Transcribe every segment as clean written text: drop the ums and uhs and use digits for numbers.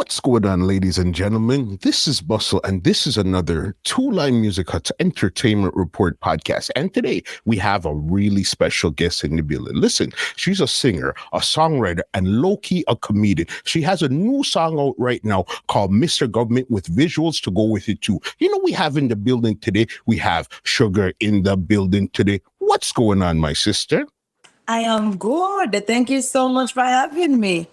What's going on, ladies and gentlemen? This is Bustle, and this is another Two Line Music Hut's Entertainment Report podcast. And today we have a really special guest in the building. Listen, she's a singer, a songwriter, and low-key a comedian. She has a new song out right now called Mr. Government with visuals to go with it too. You know, we have in the building today, we have Shuga in the building today. What's going on, my sister? I am good. Thank you so much for having me.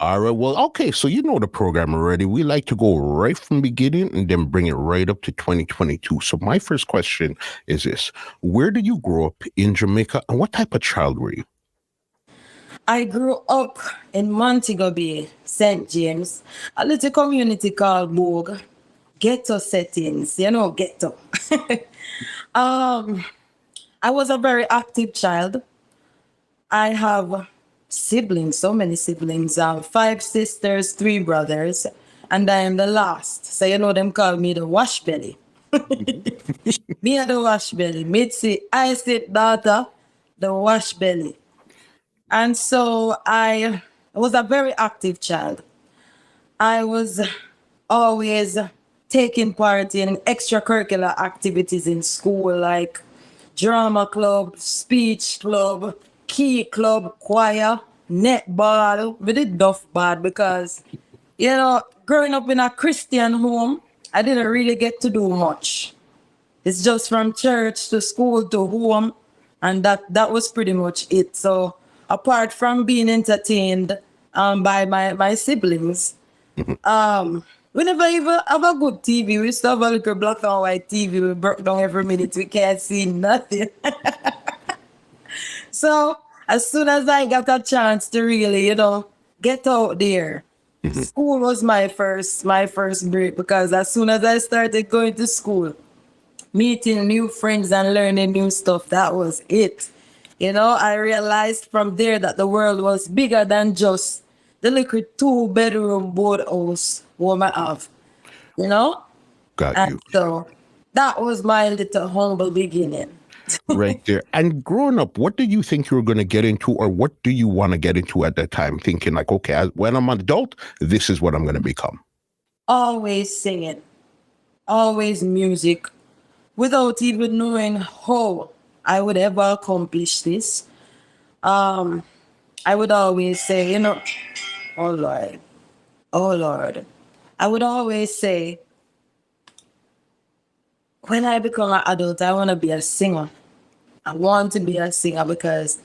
All right. Well, okay. So you know the program already. We like to go right from the beginning and then bring it right up to 2022. So my first question is this. Where did you grow up in Jamaica and what type of child were you? I grew up in Montego Bay, St. James, a little community called Bugle, Ghetto settings, Ghetto. I was a very active child. I have siblings, so many siblings. 5 sisters, 3 brothers, and I am the last. So them call me the wash belly. Me and the wash belly. I sit daughter, the wash belly. And so I was a very active child. I was always taking part in extracurricular activities in school, like drama club, speech club, key club, choir, netball. We did duff bad because, growing up in a Christian home, I didn't really get to do much. It's just from church to school to home, and that was pretty much it. So apart from being entertained by my siblings, we never even have a good TV. We still have a little black and white TV. We broke down every minute. We can't see nothing. So as soon as I got a chance to really, get out there, school was my first break, because as soon as I started going to school, meeting new friends and learning new stuff, that was it. I realized from there that the world was bigger than just the little 2-bedroom boardhouse woman have, Got you. So that was my little humble beginning. Right there. And growing up, what did you think you were going to get into, or what do you want to get into at that time? Thinking like, okay, when I'm an adult, this is what I'm going to become. Always singing, always music, without even knowing how I would ever accomplish this. I would always say, oh Lord. I would always say, when I become an adult, I want to be a singer. I want to be a singer because,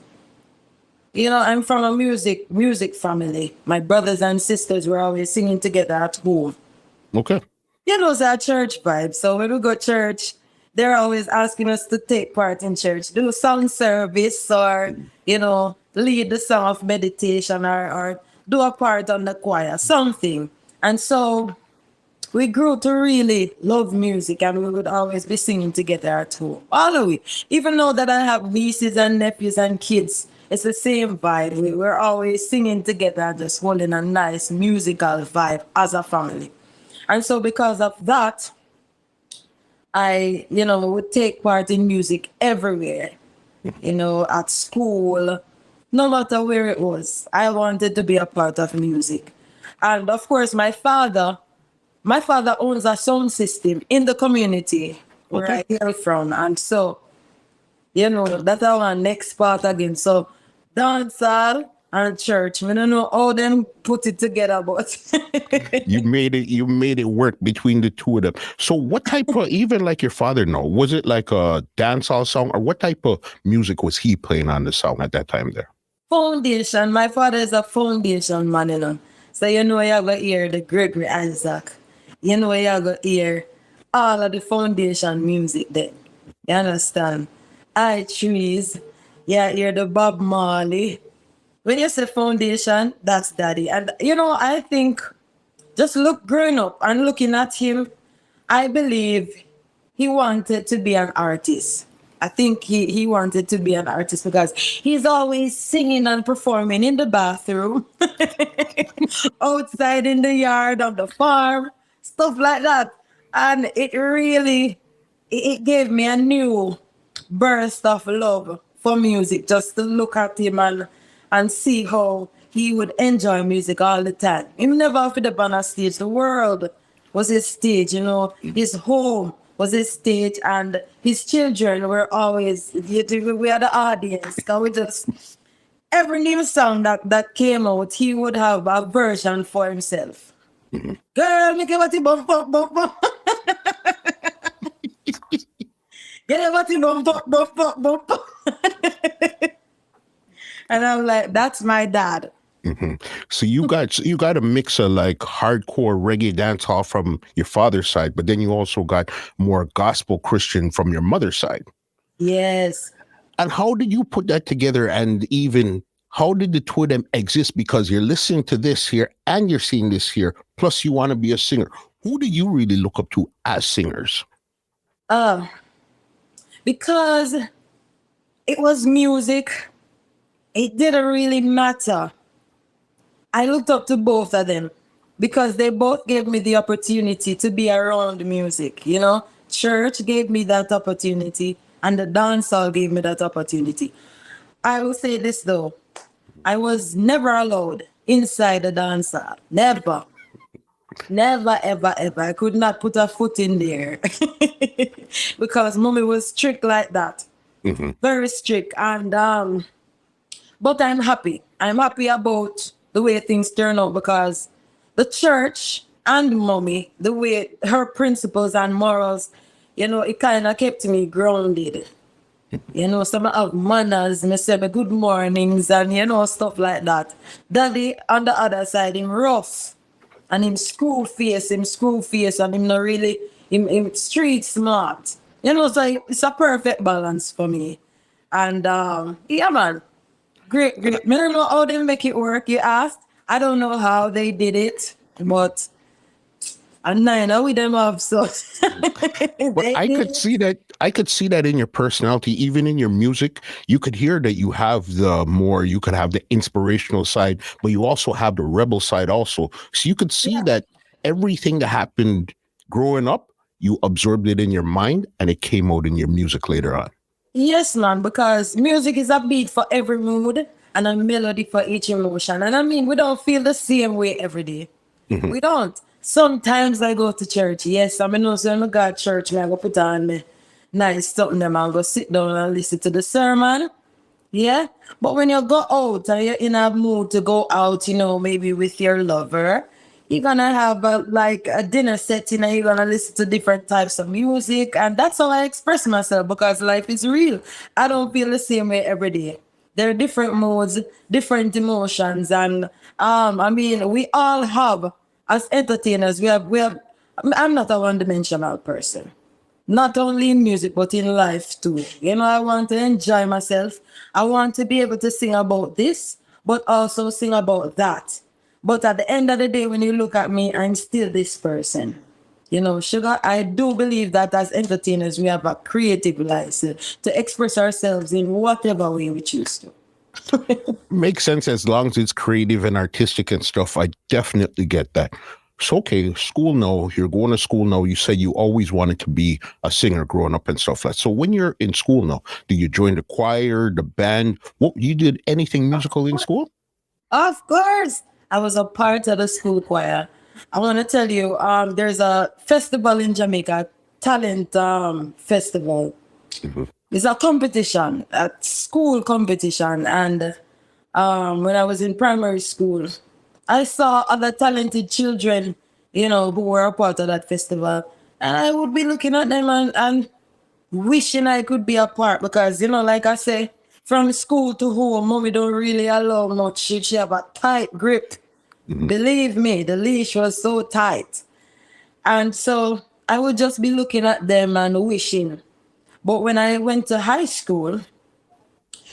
I'm from a music family. My brothers and sisters were always singing together at home. Okay. It's our church vibe. So when we go to church, they're always asking us to take part in church, do song service, or, lead the song of meditation, or do a part on the choir, something. And so we grew to really love music, and we would always be singing together at home. All the way. Even though that I have nieces and nephews and kids, it's the same vibe. We're always singing together, just holding a nice musical vibe as a family. And so because of that, I, would take part in music everywhere, at school, no matter where it was. I wanted to be a part of music. And of course, my father owns a sound system in the community where I hail from. And so, that's our next part again. So dancehall and church, I don't know how them put it together, but you made it work between the two of them. So what type of, even like your father, was it like a dancehall song, or what type of music was he playing on the song at that time there? Foundation. My father is a foundation man, So you're going to hear the Gregory Isaac. You're going to hear all of the foundation music there. You understand? Trees. Yeah, hear the Bob Marley. When you say foundation, that's daddy. And, I think just growing up and looking at him, I believe he wanted to be an artist. I think he wanted to be an artist because he's always singing and performing in the bathroom, outside in the yard, on the farm, stuff like that. And it gave me a new burst of love for music, just to look at him and see how he would enjoy music all the time. He never fit up on a stage. The world was his stage, you know. His home was his stage, and his children were always, we are the audience. Cause we just, every new song that came out, he would have a version for himself. Girl, make it what bump, bump, bump, bump. Get it what bump, bump, bump, bump, bump. And I'm like, that's my dad. So you got a mix of like hardcore reggae dancehall from your father's side, but then you also got more gospel Christian from your mother's side. Yes. And how did you put that together? And even how did the two of them exist? Because you're listening to this here and you're seeing this here. Plus, you want to be a singer. Who do you really look up to as singers? Because it was music, it didn't really matter. I looked up to both of them because they both gave me the opportunity to be around music. You know, church gave me that opportunity, and the dancehall gave me that opportunity. I will say this though, I was never allowed inside the dancehall. Never. Never, ever, ever. I could not put a foot in there because mommy was strict like that. Very strict. And but I'm happy. I'm happy about the way things turn out because the church and mommy, the way her principles and morals, you know, it kind of kept me grounded. You know, some of manners, me say me good mornings and you know, stuff like that. Daddy on the other side, him rough. And him school face, and him not really, him street smart. You know, so it's a perfect balance for me. And yeah, man, great. I don't know how they make it work. You asked. I don't know how they did it, but and I know with them have so. But I could see that. I could see that in your personality, even in your music. You could hear that you have the more. You could have the inspirational side, but you also have the rebel side also. So you could see that everything that happened growing up, you absorbed it in your mind, and it came out in your music later on. Yes, man, because music is a beat for every mood and a melody for each emotion. And I mean, we don't feel the same way every day. We don't. Sometimes I go to church. Yes, I mean, no, so I go to church, I go put on me nice something, them and go sit down and listen to the sermon. Yeah. But when you go out and you're in a mood to go out, you know, maybe with your lover, you're gonna have like a dinner setting and you're gonna listen to different types of music. And that's how I express myself because life is real. I don't feel the same way every day. There are different moods, different emotions, and I mean, we all have as entertainers. We have. I'm not a one-dimensional person. Not only in music, but in life too. You know, I want to enjoy myself. I want to be able to sing about this, but also sing about that. But at the end of the day, when you look at me, I'm still this person. You know, Sugar, I do believe that as entertainers, we have a creative license to express ourselves in whatever way we choose to. Makes sense as long as it's creative and artistic and stuff. I definitely get that. So, okay, school, no, you're going to school now. You said you always wanted to be a singer growing up and stuff like that. So when you're in school now, do you join the choir, the band? What, you did anything musical in school? Of course, I was a part of the school choir. I want to tell you, there's a festival in Jamaica, talent festival. It's a competition, a school competition. And when I was in primary school, I saw other talented children, you know, who were a part of that festival. And I would be looking at them and wishing I could be a part because, you know, like I say, from school to home, mommy don't really allow much. She have a tight grip. Believe me, the leash was so tight. And so I would just be looking at them and wishing. But when I went to high school,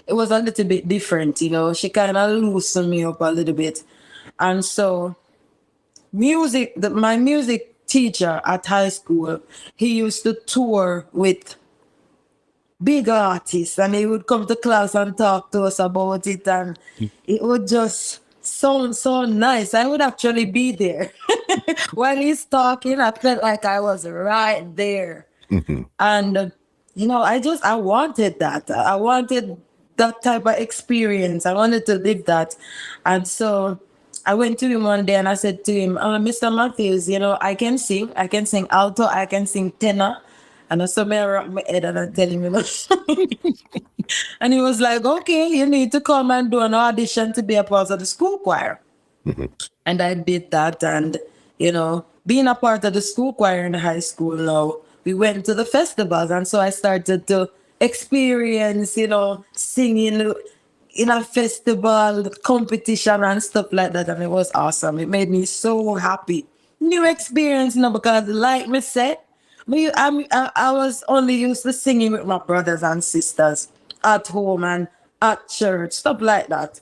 it was a little bit different, you know. She kind of loosened me up a little bit. And so my music teacher at high school, he used to tour with big artists and he would come to class and talk to us about it and it would just sound so nice. I would actually be there. While he's talking, I felt like I was right there. And, you know, I wanted that. I wanted that type of experience. I wanted to live that. And so I went to him one day and I said to him, Mr. Matthews, I can sing. I can sing alto. I can sing tenor. And I saw me rock my head and I tell him, And he was like, okay, you need to come and do an audition to be a part of the school choir. And I did that. And, being a part of the school choir in high school now, we went to the festivals. And so I started to experience, singing in a festival, competition and stuff like that. And it was awesome. It made me so happy. New experience, because like me said, I was only used to singing with my brothers and sisters at home and at church, stuff like that.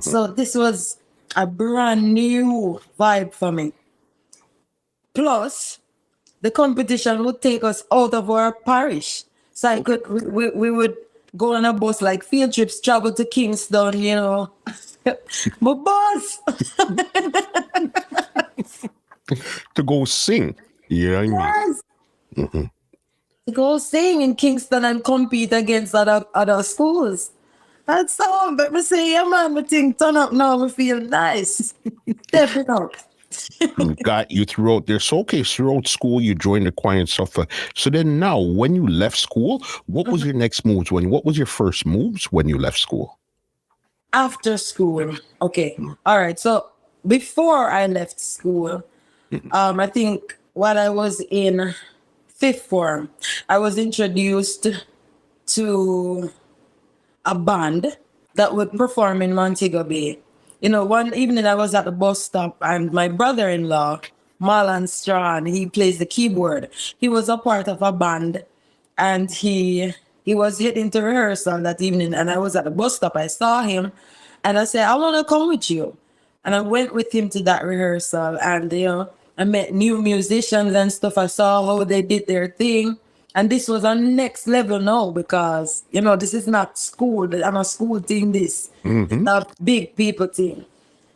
So this was a brand new vibe for me. Plus, the competition would take us out of our parish. So we would go on a bus, like field trips, travel to Kingston, My boss! To go sing. Yeah, I mean. Yes. To go sing in Kingston and compete against other schools. That's all. But me say, yeah, man, my thing turn up now. Me feel nice. Stepping up. Got you throughout there. So, okay, throughout school, you joined the choir and stuff. So then now, when you left school, what was your next moves? What was your first moves when you left school? After school. Okay. All right. So before I left school, I think while I was in fifth form, I was introduced to a band that would perform in Montego Bay. One evening I was at the bus stop and my brother-in-law, Marlon Strawn, he plays the keyboard. He was a part of a band and he was heading to rehearsal that evening and I was at the bus stop. I saw him and I said, I want to come with you. And I went with him to that rehearsal and, I met new musicians and stuff. I saw how they did their thing. And this was a next level now because, this is not school. I'm a school thing, this. It's not big people thing.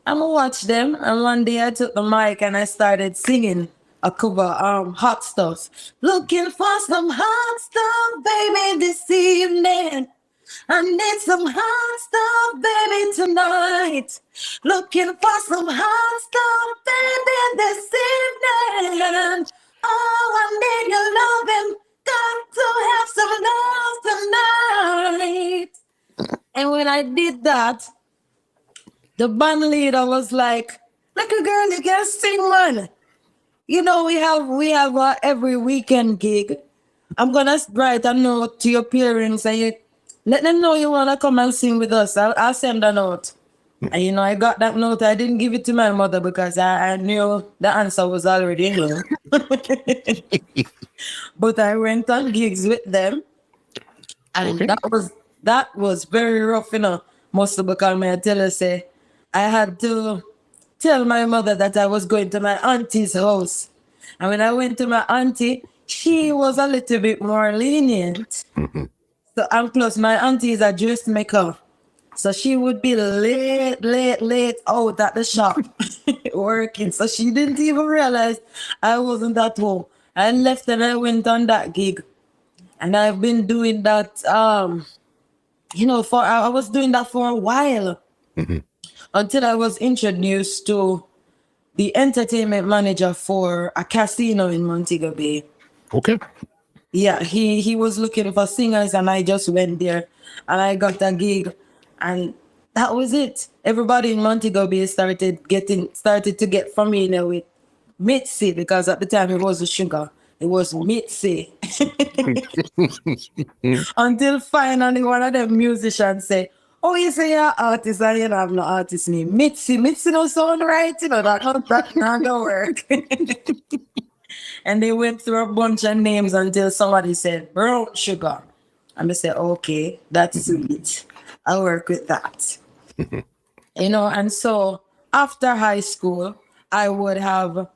I'm going to watch them. And one day I took the mic and I started singing a cover, Hot Stuff. Looking for some hot stuff, baby, this evening. I need some hot stuff, baby, tonight. Looking for some hot stuff, baby, this evening. Oh, I need your loving. Got to have some love tonight. And when I did that, the band leader was like a girl, you can sing, man. We have every weekend gig. I'm gonna write a note to your parents and let them know you wanna come and sing with us. I'll send a note. And I got that note. I didn't give it to my mother because I knew the answer was already in. But I went on gigs with them, and that was very rough, Mostly because I tell her, say I had to tell my mother that I was going to my auntie's house, and when I went to my auntie, she was a little bit more lenient. So and plus my auntie is a dressmaker. So she would be late out at the shop working. So she didn't even realize I wasn't at home. I left and I went on that gig. And I've been doing that, I was doing that for a while. Until I was introduced to the entertainment manager for a casino in Montego Bay. Okay. Yeah, he was looking for singers and I just went there and I got a gig. And that was it. Everybody in Montego Bay started to get familiar with Mitzi because at the time it wasn't Shuga. It was Mitzi. Until finally one of them musicians say, oh, you say you're artist and you don't have no artist name. Mitzi don't sound right, that's not gonna work. And they went through a bunch of names until somebody said, Brown Sugar. And I said, okay, that's sweet. I'll work with that. And so after high school, I would have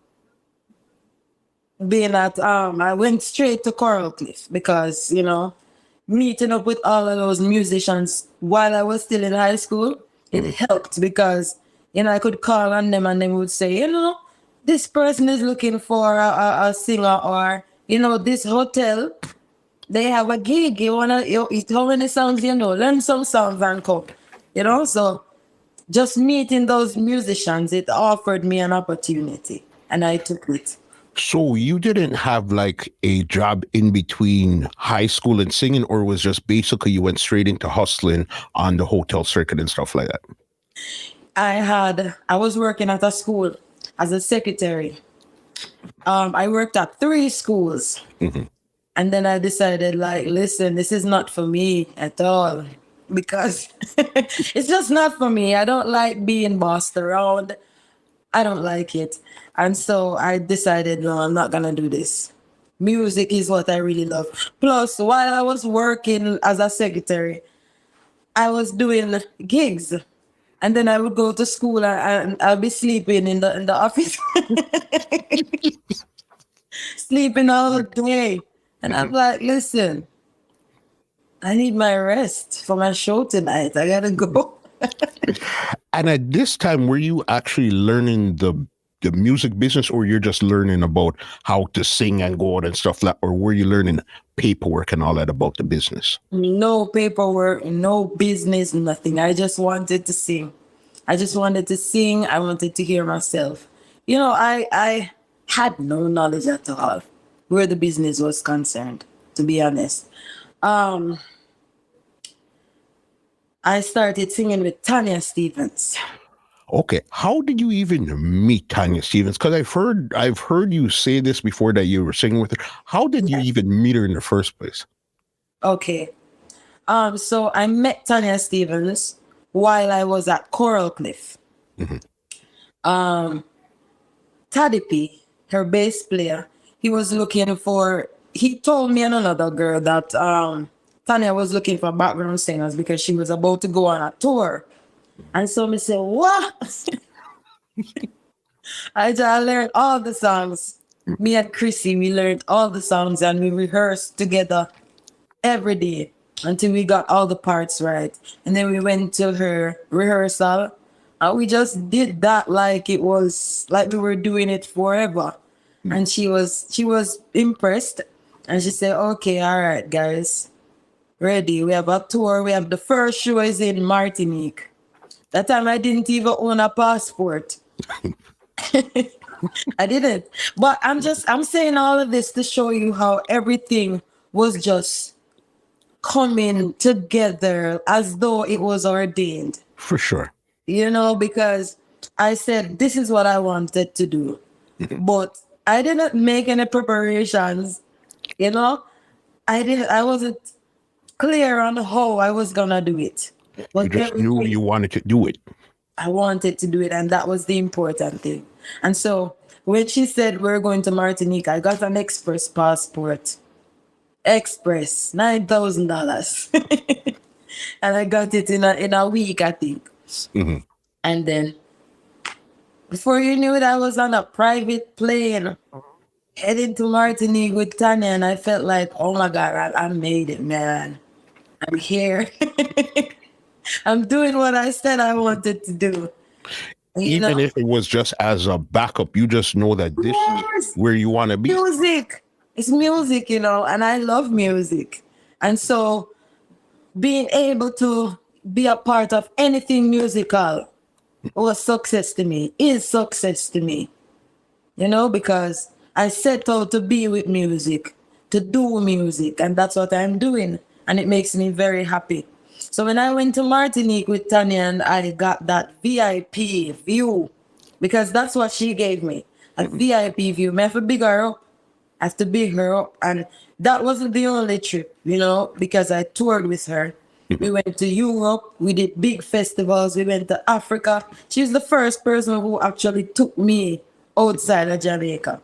been I went straight to Coral Cliff because, meeting up with all of those musicians while I was still in high school, it helped because, I could call on them and they would say, this person is looking for a singer or, this hotel they have a gig. You wanna, how many songs you know? Learn some songs and come. You know, so just meeting those musicians, it offered me an opportunity, and I took it. So you didn't have like a job in between high school and singing, or was just basically you went straight into hustling on the hotel circuit and stuff like that? I was working at a school as a secretary. I worked at 3 schools. And then I decided, like, listen, this is not for me at all. Because it's just not for me. I don't like being bossed around. I don't like it. And so I decided, no, I'm not gonna do this. Music is what I really love. Plus, while I was working as a secretary, I was doing gigs. And then I would go to school and I'll be sleeping in the office. Sleeping all day. And I'm like, listen, I need my rest for my show tonight. I gotta go. And at this time, were you actually learning the music business, or you're just learning about how to sing and go out and stuff like that, or were you learning paperwork and all that about the business? No paperwork, no business, nothing. I just wanted to sing. I just wanted to sing. I wanted to hear myself. You know, I had no knowledge at all where the business was concerned, to be honest. I started singing with Tanya Stephens. Okay, how did you even meet Tanya Stephens? Because I've heard you say this before, that you were singing with her. How did you even meet her in the first place? Okay. So I met Tanya Stephens while I was at Coral Cliff. Taddy P, her bass player, he told me and another girl that Tanya was looking for background singers because she was about to go on a tour. And so me say, what? I learned all the songs. Me and Chrissy, we learned all the songs and we rehearsed together every day until we got all the parts right. And then we went to her rehearsal and we just did that like it was like we were doing it forever. And she was impressed and she said, okay, all right, guys, ready. We have a tour. We have the first show is in Martinique. That time I didn't even own a passport. I didn't. But I'm saying all of this to show you how everything was just coming together as though it was ordained. For sure. You know, because I said, this is what I wanted to do. But I didn't make any preparations, you know. I wasn't clear on how I was gonna do it. But You just knew you wanted to do it. I wanted to do it, and that was the important thing. And so when she said we're going to Martinique, I got an express passport. Express, $9,000. And I got it in a week, I think. And then before you knew it, I was on a private plane heading to Martinique with Tanya, and I felt like, oh my God, I made it, man. I'm here. I'm doing what I said I wanted to do. Even if it was just as a backup, you just know that this is where you want to be. Music. It's music, you know, and I love music. And so being able to be a part of anything musical was success to me, is success to me. You know, because I set out to be with music, to do music, and that's what I'm doing. And it makes me very happy. So when I went to Martinique with Tanya and I got that VIP view, because that's what she gave me, a VIP view. I have to big her up. I have to big her up. And that wasn't the only trip, you know, because I toured with her. We went to Europe. We did big festivals. We went to Africa. She's the first person who actually took me outside of Jamaica.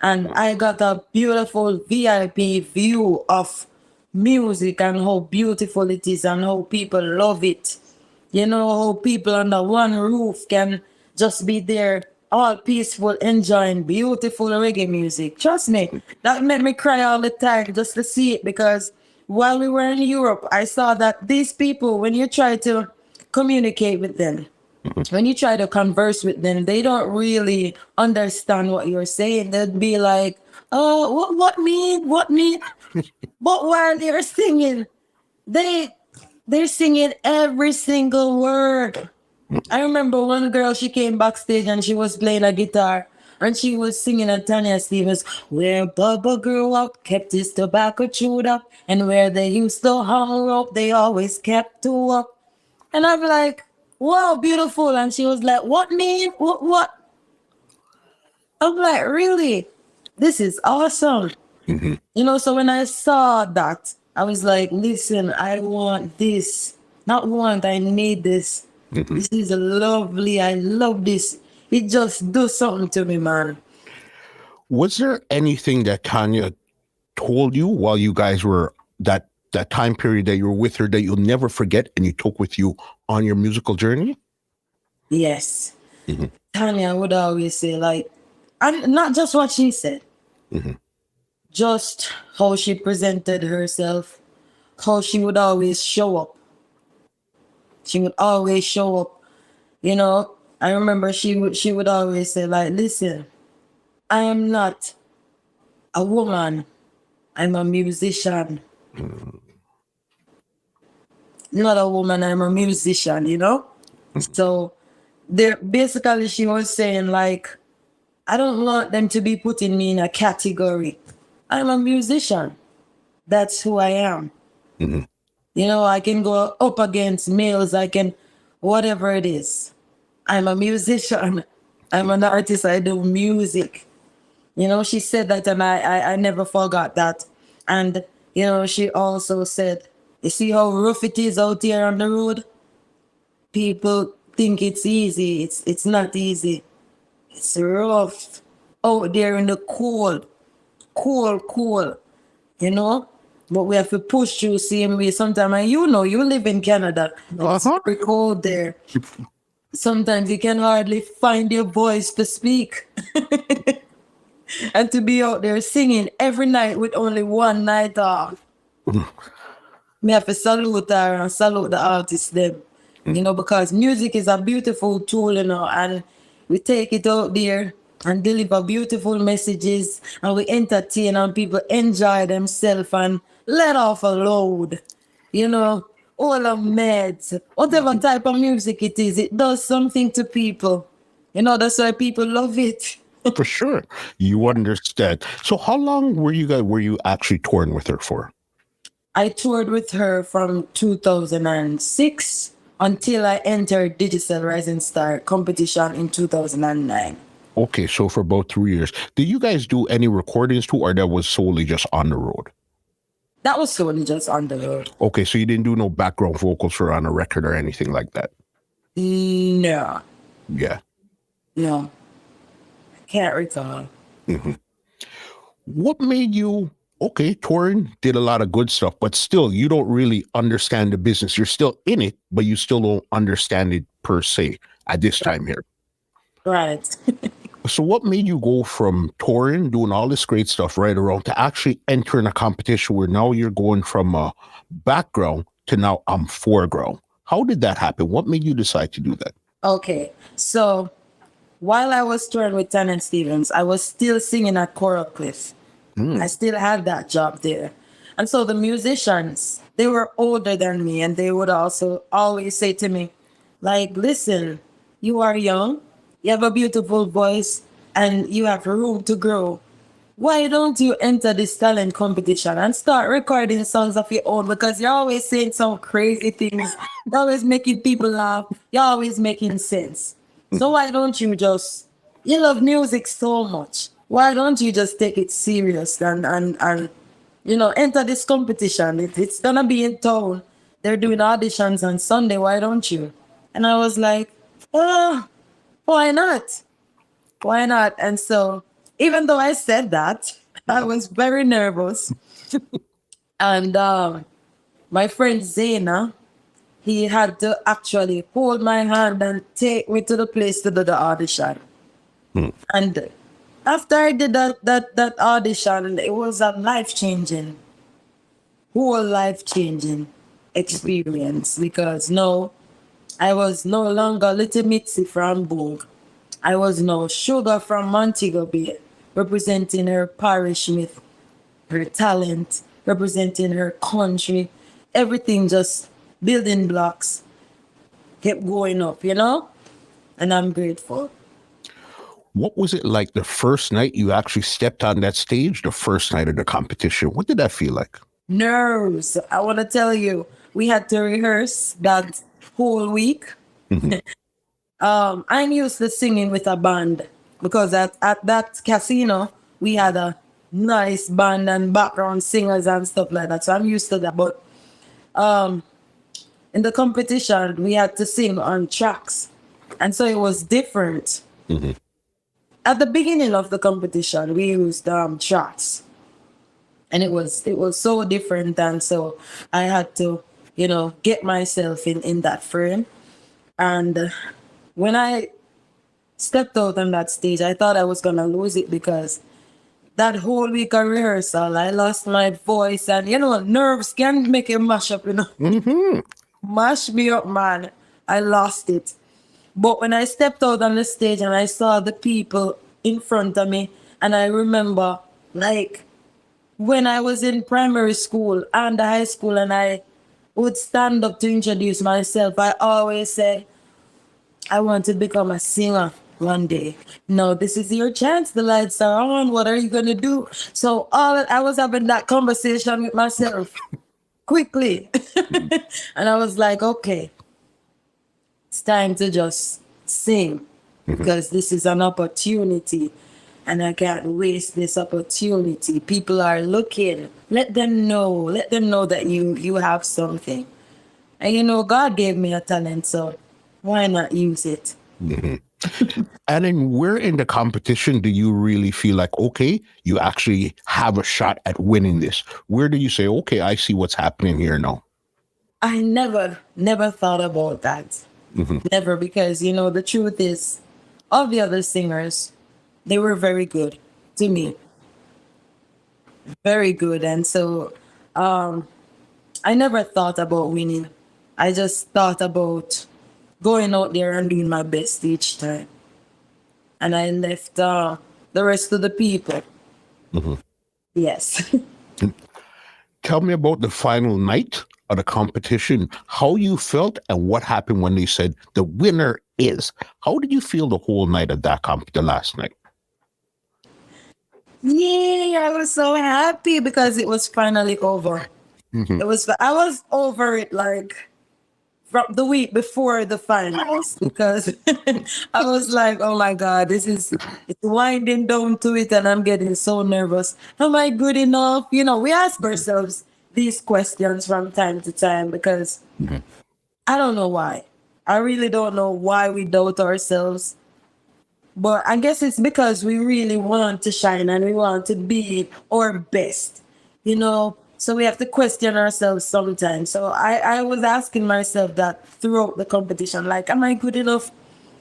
And I got a beautiful VIP view of music and how beautiful it is and how people love it. You know, how people under one roof can just be there all peaceful, enjoying beautiful reggae music. Trust me, that made me cry all the time just to see it, because while we were in Europe, I saw that these people, when you try to communicate with them, when you try to converse with them, they don't really understand what you're saying. They'd be like, "Oh, what mean?" But while they're singing, they they're singing every single word. I remember one girl, she came backstage and she was playing a guitar and she was singing a Tanya Stephens, where Bubba grew up, kept his tobacco chewed up, and where they used to hang up, they always kept two up. And I'm like, wow, beautiful. And she was like, what mean? What? I'm like, really? This is awesome. So when I saw that, I was like, listen, I want this. Not want, I need this. This is lovely. I love this. It just do something to me, man. Was there anything that Tanya told you while you guys were that time period that you were with her that you'll never forget and you took with you on your musical journey? Yes. Tanya would always say, like, and not just what she said, just how she presented herself, how she would always show up. She would always show up. I remember she would always say, like, listen, I am not a woman. I'm a musician. Not a woman, I'm a musician. So there basically she was saying, like, I don't want them to be putting me in a category. I'm a musician. That's who I am. I can go up against males, I can whatever it is. I'm a musician. I'm an artist, I do music. She said that and I never forgot that. And, she also said, you see how rough it is out here on the road? People think it's easy. It's not easy. It's rough out there in the cold. Cold. But we have to push through same way sometimes. And you live in Canada. It's very cold there. Sometimes you can hardly find your voice to speak. And to be out there singing every night with only one night off. Me have to salute her and salute the artists them. Because music is a beautiful tool, and we take it out there and deliver beautiful messages and we entertain and people enjoy themselves and let off a load. All of meds, whatever type of music it is, it does something to people. That's why people love it. For sure. You understand. So how long were you actually touring with her for? I toured with her from 2006 until I entered Digicel Rising Star competition in 2009. Okay, so for about 3 years. Did you guys do any recordings too, or that was solely just on the road? That was solely just on the road. Okay, so you didn't do no background vocals for on a record or anything like that? No. Yeah. No. I can't recall. What made you, touring, did a lot of good stuff, but still you don't really understand the business. You're still in it, but you still don't understand it per se at this time here. Right. So what made you go from touring, doing all this great stuff right around, to actually entering a competition where now you're going from a background to now I'm foreground? How did that happen? What made you decide to do that? Okay. So while I was touring with Tanya Stephens, I was still singing at Coral Cliff. I still had that job there. And so the musicians, they were older than me, and they would also always say to me, like, listen, you are young, you have a beautiful voice, and you have room to grow. Why don't you enter this talent competition and start recording songs of your own? Because you're always saying some crazy things. You're always making people laugh. You're always making sense. So why don't you you love music so much. Why don't you just take it serious and enter this competition? It's gonna be in town. They're doing auditions on Sunday. Why don't you? And I was like, oh, why not? Why not? And so even though I said that, I was very nervous. And my friend Zaina, he had to actually hold my hand and take me to the place to do the audition. And after I did that audition, it was a whole life-changing experience, because now I was no longer Little Mitzi from Bugle. I was now Shuga from Montego Bay, representing her parish with her talent, representing her country. Everything just building blocks kept going up, you know? And I'm grateful. What was it like the first night you actually stepped on that stage, the first night of the competition? What did that feel like? Nerves. I want to tell you, we had to rehearse that whole week. I'm used to singing with a band because at that casino, we had a nice band and background singers and stuff like that. So I'm used to that. But in the competition, we had to sing on tracks. And so it was different. At the beginning of the competition, we used tracks. And it was so different. And so I had to, get myself in that frame. And when I stepped out on that stage, I thought I was gonna lose it because that whole week of rehearsal, I lost my voice, and nerves can make you mash up, mash me up, man. I lost it. But when I stepped out on the stage and I saw the people in front of me, and I remember like when I was in primary school and high school, and I would stand up to introduce myself, I always say, I want to become a singer one day. No, this is your chance. The lights are on. What are you gonna do? So I was having that conversation with myself quickly. And I was like, okay, it's time to just sing because this is an opportunity and I can't waste this opportunity. People are looking. Let them know that you have something. And God gave me a talent, so why not use it? And then where in the competition do you really feel like, okay, you actually have a shot at winning this? Where do you say, okay, I see what's happening here now? I never thought about that. Never, because the truth is, all the other singers, they were very good to me. Very good. And so I never thought about winning. I just thought about going out there and doing my best each time. And I left the rest of the people. Yes. Tell me about the final night of the competition, how you felt and what happened when they said the winner is. How did you feel the whole night of that the last night? Yeah, I was so happy because it was finally over. I was over it like from the week before the finals because I was like, oh my God, it's winding down to it and I'm getting so nervous. Am I good enough? We ask ourselves these questions from time to time because I don't know why. I really don't know why we doubt ourselves. But I guess it's because we really want to shine and we want to be our best, So we have to question ourselves sometimes. So I was asking myself that throughout the competition, like, am I good enough?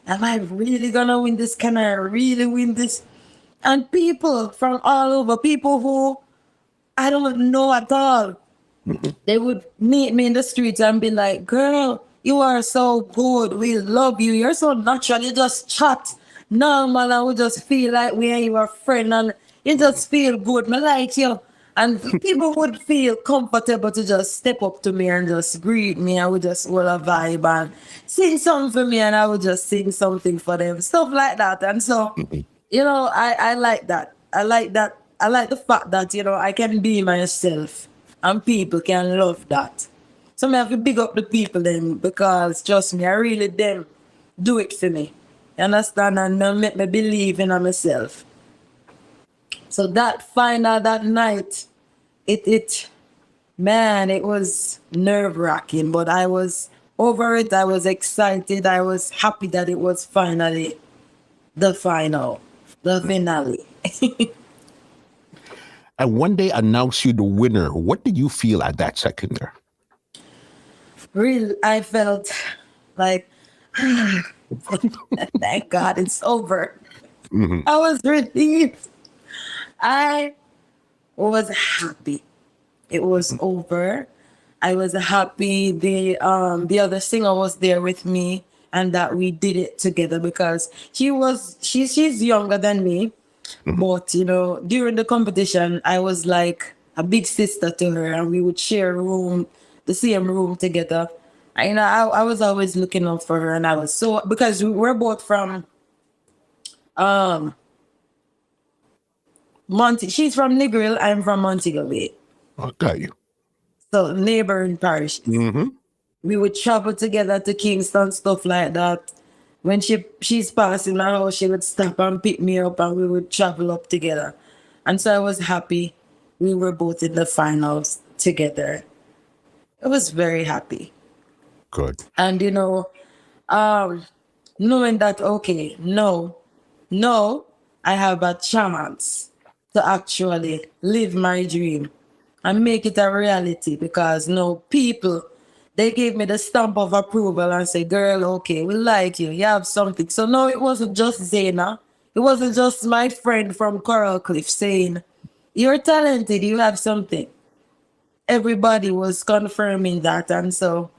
Am I really gonna win this? Can I really win this? And people from all over, people who I don't know at all, they would meet me in the streets and be like, girl, you are so good. We love you. You're so natural. You just chat normal and we just feel like we are your friend and you just feel good. Me like you. And people would feel comfortable to just step up to me and just greet me. I would just hold a vibe and sing something for me and I would just sing something for them. Stuff like that. And so, I like that. I like that. I like the fact that, I can be myself and people can love that. So I have to big up the people then because trust me, I really them do it for me. You understand? And they make me believe in myself. So that night, it was nerve-wracking, but I was over it. I was excited. I was happy that it was finally the finale. And when they announced you the winner, what did you feel at that second there? Really, I felt like, thank God it's over. I was relieved. I was happy. It was over. I was happy the other singer was there with me and that we did it together because she's younger than me. But you know, during the competition I was like a big sister to her and we would share a room, the same room together. And, you know, I was always looking out for her and I was so because we're both from um she's from Negril, I'm from Montego Bay. I got you. So neighboring parishes. Mm-hmm. We would travel together to Kingston, stuff like that. When she's passing my house, she would stop and pick me up and we would travel up together. And so I was happy we were both in the finals together. I was very happy. Good. And you know, knowing that okay, no, I have a chance to actually live my dream and make it a reality because no people they gave me the stamp of approval and say, girl, okay, we like you. You have something. So no, it wasn't just Zena. It wasn't just my friend from Coral Cliff saying, you're talented, you have something. Everybody was confirming that. And so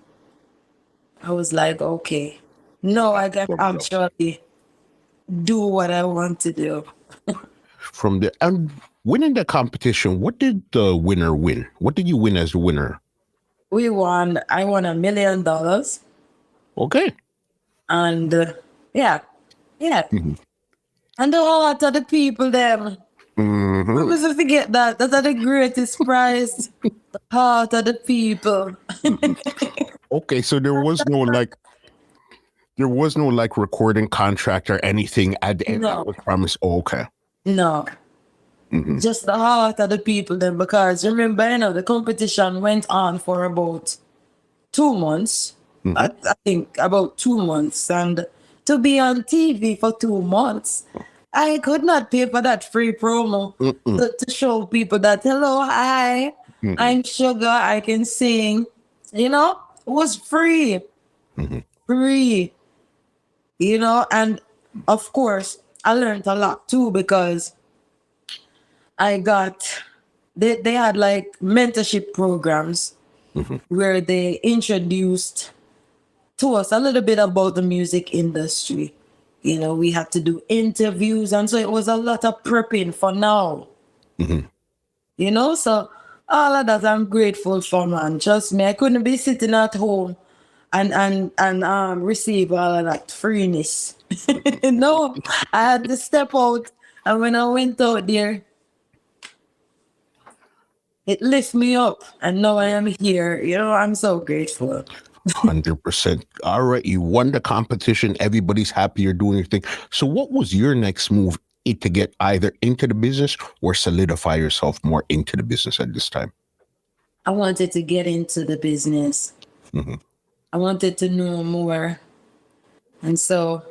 I was like, okay, no, I can actually do what I want to do. From the and winning the competition, what did the winner win? What did you win as the winner? I won $1 million. Okay. And yeah. And the heart of the people, them. Mm-hmm. I must forget that. That's the greatest prize. The heart of the people. Okay, so there was no recording contract or anything at the end that was promised. Oh, okay. No. Just the heart of the people then because remember, you know, the competition went on for about 2 months. I think about 2 months. And to be on TV for 2 months, I could not pay for that free promo to show people that, hello, hi, I'm Shuga, I can sing. You know, it was free. Free. You know, and of course, I learned a lot too because they had like mentorship programs where they introduced to us a little bit about the music industry. You know, we had to do interviews, and so it was a lot of prepping for now. You know, so all of that I'm grateful for, man. Trust me, I couldn't be sitting at home and receive all of that freeness. No, I had to step out, and when I went out there, it lifted me up, and now I am here. You know, I'm so grateful. 100%. All right, you won the competition. Everybody's happy you're doing your thing. So what was your next move to get either into the business or solidify yourself more into the business at this time? I wanted to get into the business. I wanted to know more. And so,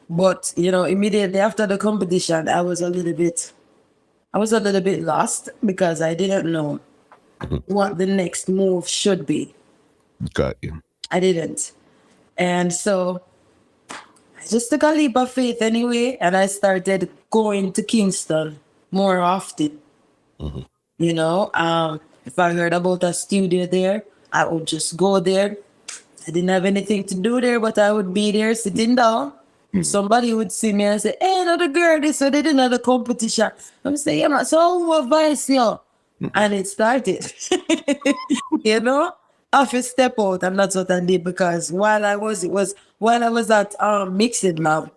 but you know, immediately after the competition, I was a little bit lost because I didn't know what the next move should be. Got you. I didn't. And so I just took a leap of faith anyway, and I started going to Kingston more often. You know, if I heard about a studio there, I would just go there. I didn't have anything to do there, but I would be there sitting down. Somebody would see me and say, hey, another girl, this so they did another competition. I'm saying, yeah, man, so who advice you? And it started. You know? I have to step out, and that's what I did because while I was at Mixing Lab,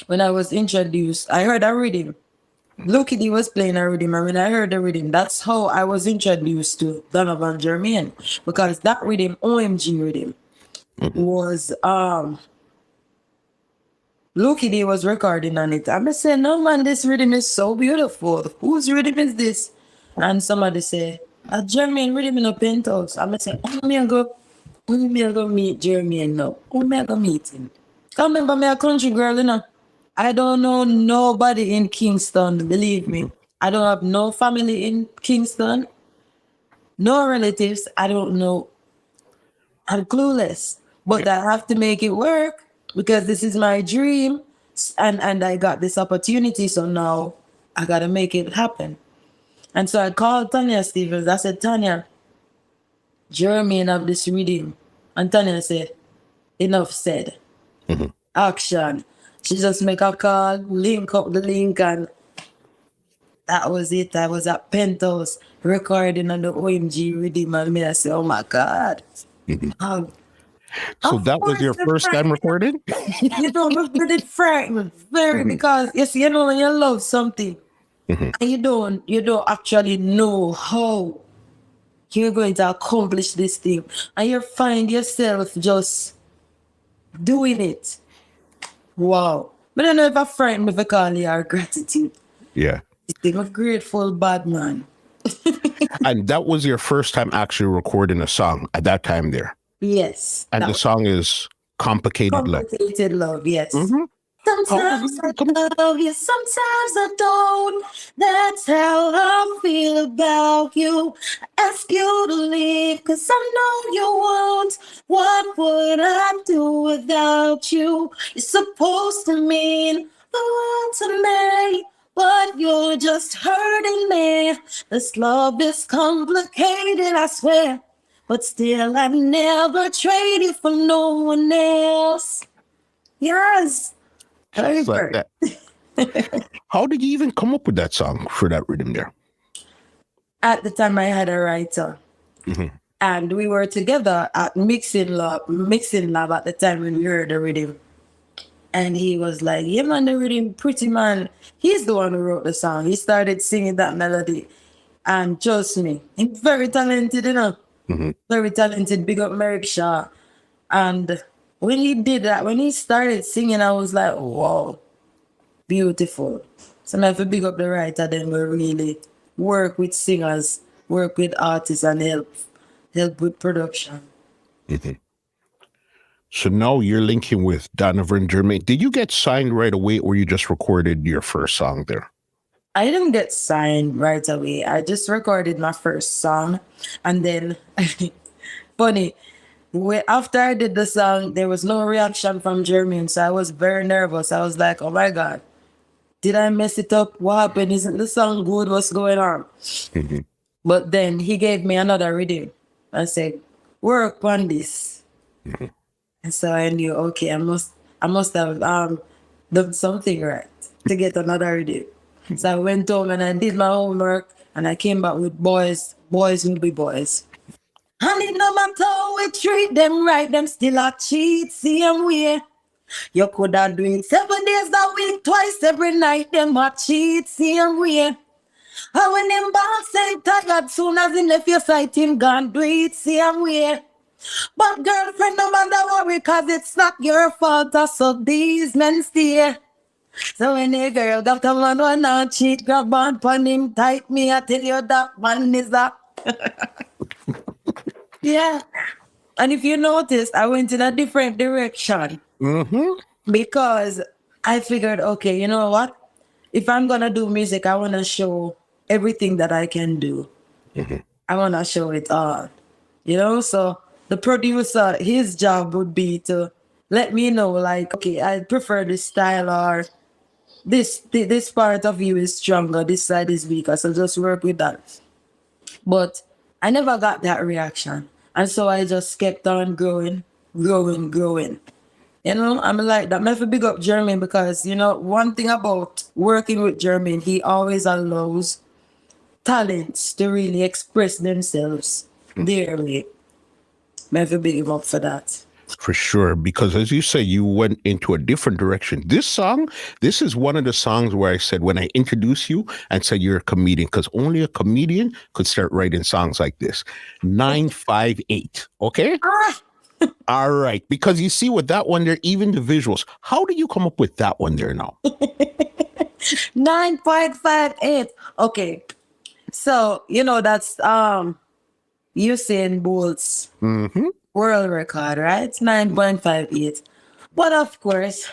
when I was introduced, I heard a rhythm. Lucky he was playing a rhythm, and when I heard the rhythm, that's how I was introduced to Donovan Germain because that rhythm, OMG rhythm, was Lucky D was recording on it. I'm saying, no man, this rhythm is so beautiful. Whose rhythm is this? And somebody say, a German rhythm in a penthouse. I'm saying, oh me I go meet German now. Oh me I go meet him. Come remember me a country girl, you know. I don't know nobody in Kingston, believe me. I don't have no family in Kingston, no relatives. I don't know. I'm clueless. But I have to make it work because this is my dream. And I got this opportunity. So now I got to make it happen. And so I called Tanya Stephens. I said, Tanya, Germain have this reading. And Tanya said, enough said. Action. She just make a call, link up the link, and that was it. I was at Penthouse recording on the OMG rhythm, and me I say, oh my God. Um, So of that was course, your the first time frightened. recording? You know, but it frightened very because yes, you know when you love something and you don't actually know how you're going to accomplish this thing, and you find yourself just doing it. Wow. But I know if I frightened me for call you our gratitude. Yeah. I'm a grateful bad man. And that was your first time actually recording a song at that time there. Yes. And That the was song is Complicated Love. complicated love, yes. Mm-hmm. Sometimes I love you, sometimes I don't. That's how I feel about you. I ask you to leave, cause I know you won't. What would I do without you? You're supposed to mean the world to me, but you're just hurting me. This love is complicated, I swear. But still, I'd never trade it for no one else. Yes. It's like Perfect. that. How did you even come up with that song for that rhythm there? At the time, I had a writer, and we were together at mixing lab at the time when we heard the rhythm. And he was like, "Yeah, man, the rhythm, pretty man." He's the one who wrote the song. He started singing that melody, and trust me, he's very talented, you know. Very talented. Big up Merrick Shaw. And when he did that, when he started singing, I was like, "Wow, beautiful." So I have to big up the writer. Then we really work with singers, work with artists, and help with production. So now you're linking with Donovan Germain. Did you get signed right away, or you just recorded your first song there? I didn't get signed right away. I just recorded my first song, and then funny. After I did the song, there was no reaction from Jermaine, so I was very nervous. I was like, "Oh my God, did I mess it up? What happened? Isn't the song good? What's going on?" But then he gave me another reading and said, "Work on this." And so I knew, okay, I must have done something right to get another reading. So I went home and I did my homework, and I came back with boys. Boys will be boys. And it no matter how we treat them right, them still a cheat, same way. You could have doing 7 days a week, twice every night, them a cheat, same way. And when them boss say tired, soon as him left your sight, him gone do it, same way. But girlfriend, no matter worry, cause it's not your fault, so these men stay. So when a girl got a man who not cheat, grab on pon him tight, me I tell you that man is a... Yeah. And if you notice, I went in a different direction because I figured, okay, you know what? If I'm gonna do music, I wanna show everything that I can do. I wanna show it all. You know, so the producer, his job would be to let me know, like, okay, I prefer this style, or this part of you is stronger, this side is weaker, so just work with that. But I never got that reaction. And so I just kept on growing, growing, growing. You know, I'm like that. I have to big up Jermaine because, you know, one thing about working with Jermaine, he always allows talents to really express themselves their way. I have to big him up for that. For sure, because as you say, you went into a different direction. This song, this is one of the songs where I said, when I introduce you and said you're a comedian, because only a comedian could start writing songs like this. 958. Okay. Ah! All right. Because you see with that one there, even the visuals. How did you come up with that one there now? 9.58. Okay. So, you know, that's Usain Bolt's world record, right? 9.58. But of course,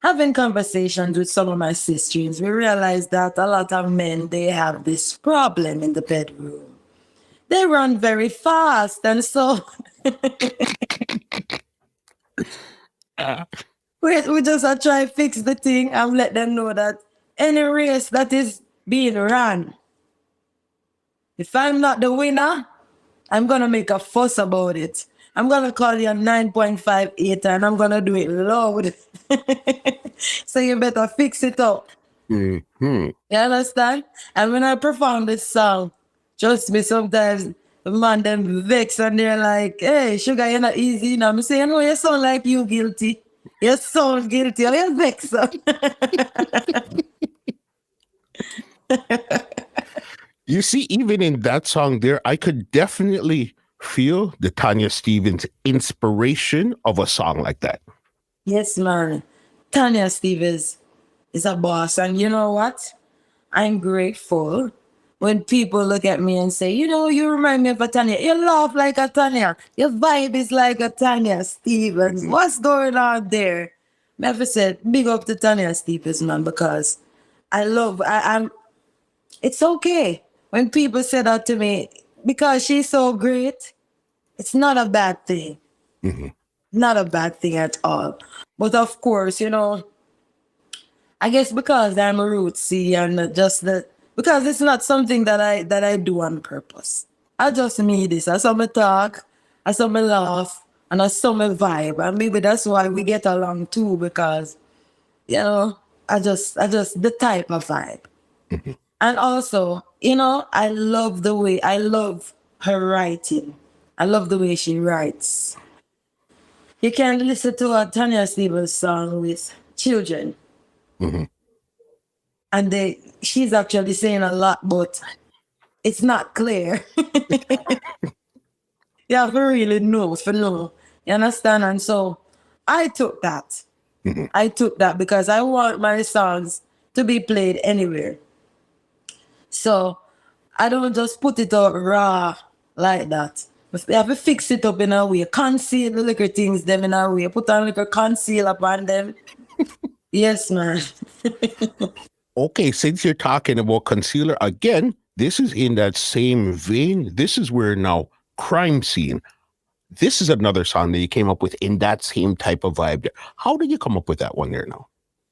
having conversations with some of my sisters, we realized that a lot of men, they have this problem in the bedroom. They run very fast, and so we just try to fix the thing and let them know that any race that is being run, if I'm not the winner, I'm gonna make a fuss about it. I'm gonna call you a 9.58 and I'm gonna do it loud. So you better fix it up. Hmm. You understand? And when I perform this song, trust me, sometimes the man them vex and they're like, hey, Sugar, you're not easy. You know, I'm saying, no, you sound like you guilty. You sound guilty. Oh, you vex. You see, even in that song there, I could definitely feel the Tanya Stephens inspiration of a song like that. Yes, man. Tanya Stephens is a boss. And you know what? I'm grateful when people look at me and say, you know, you remind me of a Tanya. You laugh like a Tanya. Your vibe is like a Tanya Stephens. What's going on there? Never said, big up to Tanya Stephens, man, because I'm, it's okay when people say that to me because she's so great. It's not a bad thing. Not a bad thing at all. But of course, you know, I guess because I'm a rootsy and just the because it's not something that I do on purpose. I just need this. I saw me talk, I saw me laugh, and I saw me vibe. And maybe that's why we get along too, because you know, I just the type of vibe. And also, you know, I love her writing. I love the way she writes. You can listen to a Tanya Stephens song with children and she's actually saying a lot, but it's not clear. You have to really know for know. You understand? And so I took that. I took that because I want my songs to be played anywhere. So I don't just put it out raw like that. But I have to fix it up in a way, conceal the liquor things them in a way, put on liquor conceal upon them. Yes, man. Okay, since you're talking about concealer again, this is in that same vein. This is where now crime scene. This is another song that you came up with in that same type of vibe. How did you come up with that one there now?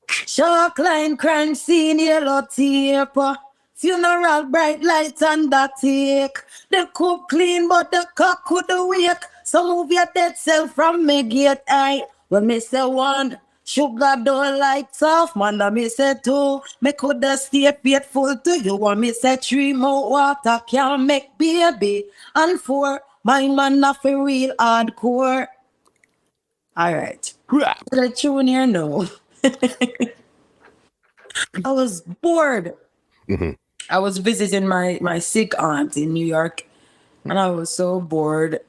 Shark line, crime scene, yellow tape. Funeral, bright lights and that take. The cook clean, but the cock could wake. So move your dead self from me gate eye. When me say one, sugar don't like tough. Man, I me say two, me coulda stay faithful to you. And me say three, more water can make baby. And four, my man not for real hardcore. All right. Rap. The tune here, no. I was bored. I was visiting my sick aunt in New York, and I was so bored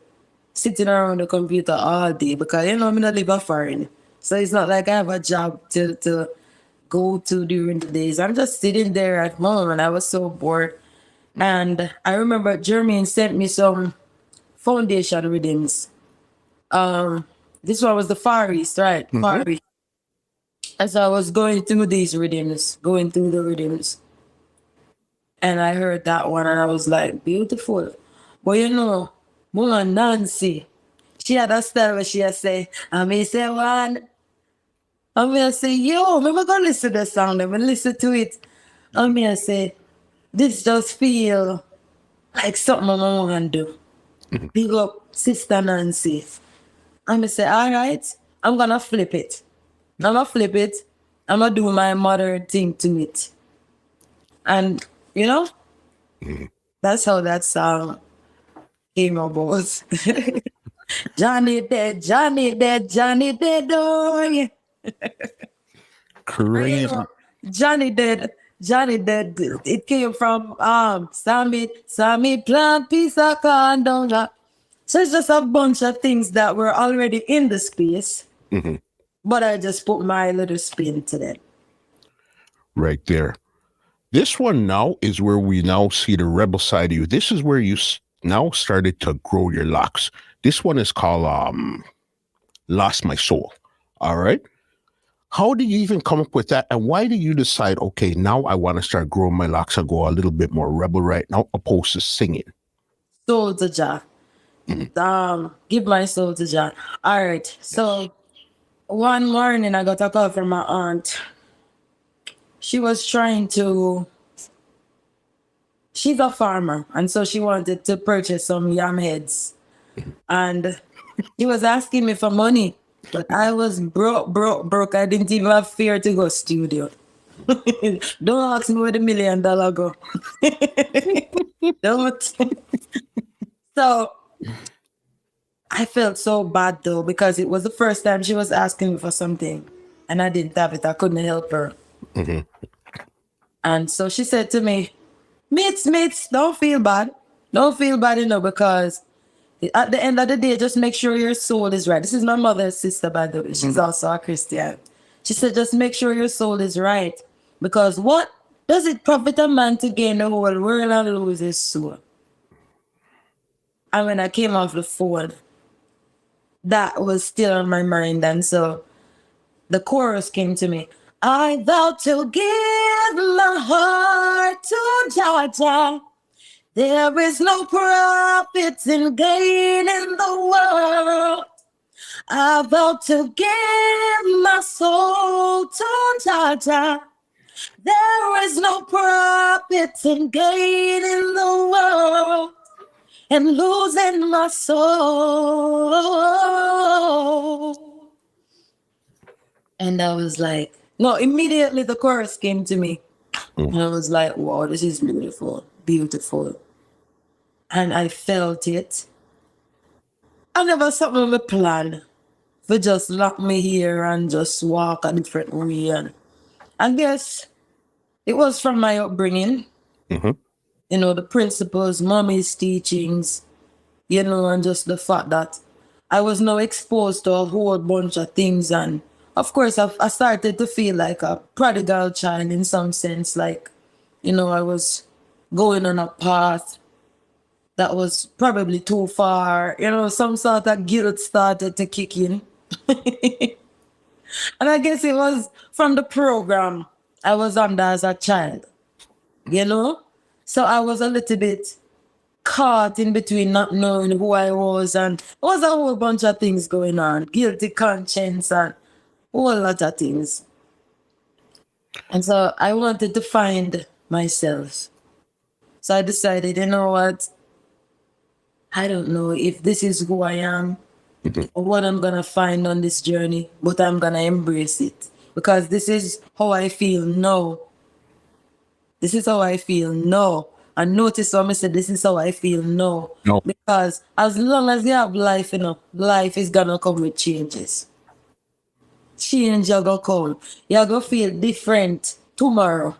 sitting around the computer all day because you know I'm not live a foreign, so it's not like I have a job to go to during the days. I'm just sitting there at home, and I was so bored. And I remember Germain sent me some foundation readings. This one was the Far East, right? Far East. As I was going through these readings, going through the readings. And I heard that one and I was like, beautiful. But you know, woman Nancy, she had a style where she had say, I may say one. I may say, yo, I'm gonna listen to the song, I'm gonna listen to it. I may say, this just feel like something I'm gonna do. Big up Sister Nancy. I'm gonna say, all right, I'm gonna flip it. I'm gonna flip it. I'm gonna do my mother thing to it. And you know, that's how that song came about. Johnny dead, Johnny dead, Johnny dead, oh yeah. Crazy. You know, Johnny dead. It came from Sammy plant piece of corn down there. So it's just a bunch of things that were already in the space, but I just put my little spin to them. Right there. This one now is where we now see the rebel side of you. This is where you now started to grow your locks. This one is called Lost My Soul. All right. How did you even come up with that? And why did you decide, okay, now I want to start growing my locks and go a little bit more rebel right now, opposed to singing? Soul to Jah. Give my soul to Jah. All right. So one morning I got a call from my aunt. She was trying to she's a farmer, and so she wanted to purchase some yam heads. And she was asking me for money, but I was broke. I didn't even have fear to go studio. Don't ask me where the $1 million go. Don't. So I felt so bad though, because it was the first time she was asking me for something and I didn't have it. I couldn't help her. Mm-hmm. And so she said to me, Mates, don't feel bad. Don't feel bad, because at the end of the day, just make sure your soul is right. This is my mother's sister, by the way. She's also a Christian. She said, just make sure your soul is right. Because what does it profit a man to gain the whole world and lose his soul? And when I came off the phone, that was still on my mind. And so the chorus came to me. I vow to give my heart to Georgia. There is no profit in gaining the world. I vow to give my soul to Georgia. There is no profit in gaining the world and losing my soul. And I was like, no, immediately the chorus came to me. And I was like, wow, this is beautiful, beautiful. And I felt it. I never something on my plan for just lock me here and just walk a different way. And I guess it was from my upbringing. Mm-hmm. The principles, mommy's teachings, and just the fact that I was now exposed to a whole bunch of things. And of course, I started to feel like a prodigal child in some sense. Like, I was going on a path that was probably too far. Some sort of guilt started to kick in. And I guess it was from the program I was under as a child, So I was a little bit caught in between not knowing who I was, and there was a whole bunch of things going on, guilty conscience and a whole lot of things. And so I wanted to find myself. So I decided, you know what? I don't know if this is who I am or what I'm going to find on this journey, but I'm going to embrace it because this is how I feel now. This is how I feel now. And notice how I said, this is how I feel now. No. Because as long as you have life, life is going to come with changes. Change you're going to come. You're going to feel different tomorrow.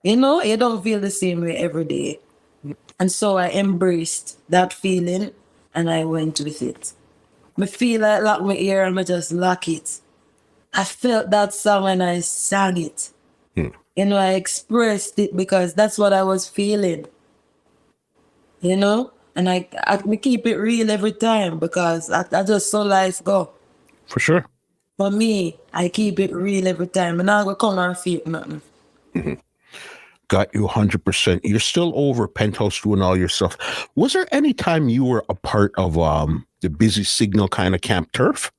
You don't feel the same way every day. And so I embraced that feeling and I went with it. I feel like lock my ear and I just lock it. I felt that song and I sang it. I expressed it because that's what I was feeling. And I keep it real every time because I just saw life go. For sure. For me, I keep it real every time. And I go come and feel nothing. Mm-hmm. Got you 100%. You're still over Penthouse doing all your stuff. Was there any time you were a part of the Busy Signal kind of Camp Turf?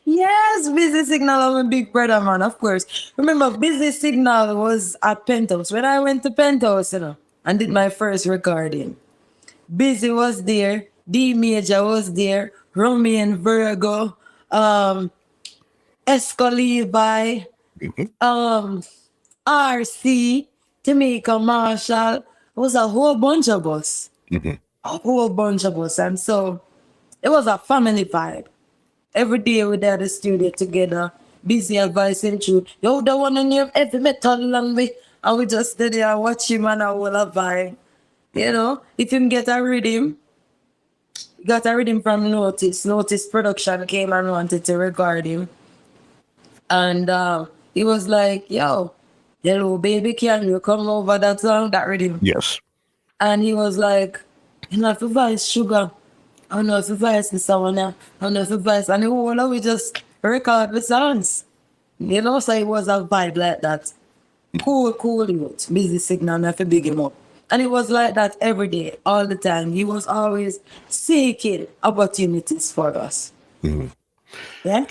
Yes, Busy Signal. I'm a big brother, man, of course. Remember, Busy Signal was at Penthouse. When I went to Penthouse, and did my first recording, Busy was there, D Major was there, Romy and Virgo, Esco Levi, RC, Jamaica Marshall. It was a whole bunch of us. A whole bunch of us. And so it was a family vibe. Every day we were at the studio together, busy advising through, yo, the one in your heavy metal and we just did there watch him and I will vibe. If you get a rhythm, got a rhythm from Notice. Notice Production came and wanted to record him. And he was like, yo, hello, baby, can you come over that song, that rhythm? Yes. And he was like, if you voice Shuga, I don't know if you voice the song now, I don't know if you voice, and we just record the songs. So it was a vibe like that. Cool youth, Busy Signal, and I feel big him up. And it was like that every day, all the time. He was always seeking opportunities for us. Mm-hmm. Yeah?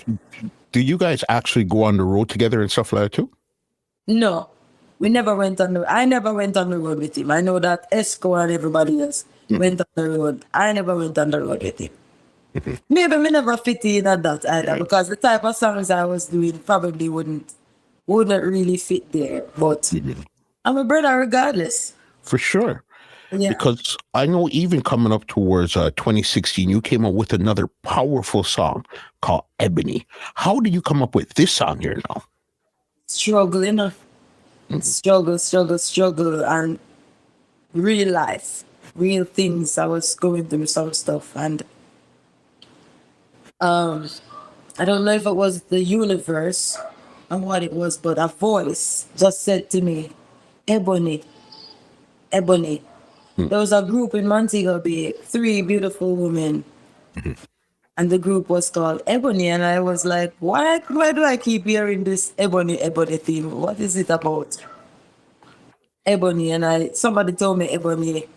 Do you guys actually go on the road together and stuff like that too? No. we never went on the. I never went on the road with him. I know that Esco and everybody else went on the road. I never went on the road with him. Maybe me never fit in at that either because the type of songs I was doing probably wouldn't really fit there. But I'm a brother regardless. For sure. Yeah. Because I know even coming up towards 2016, you came up with another powerful song called Ebony. How did you come up with this song here now? Struggle, you know. Struggle, and real life, real things. I was going through some stuff, and I don't know if it was the universe and what it was, but a voice just said to me, Ebony. There was a group in Montego Bay, 3 beautiful women, and the group was called Ebony, and I was like, why do I keep hearing this Ebony theme? What is it about? Ebony, and somebody told me Ebony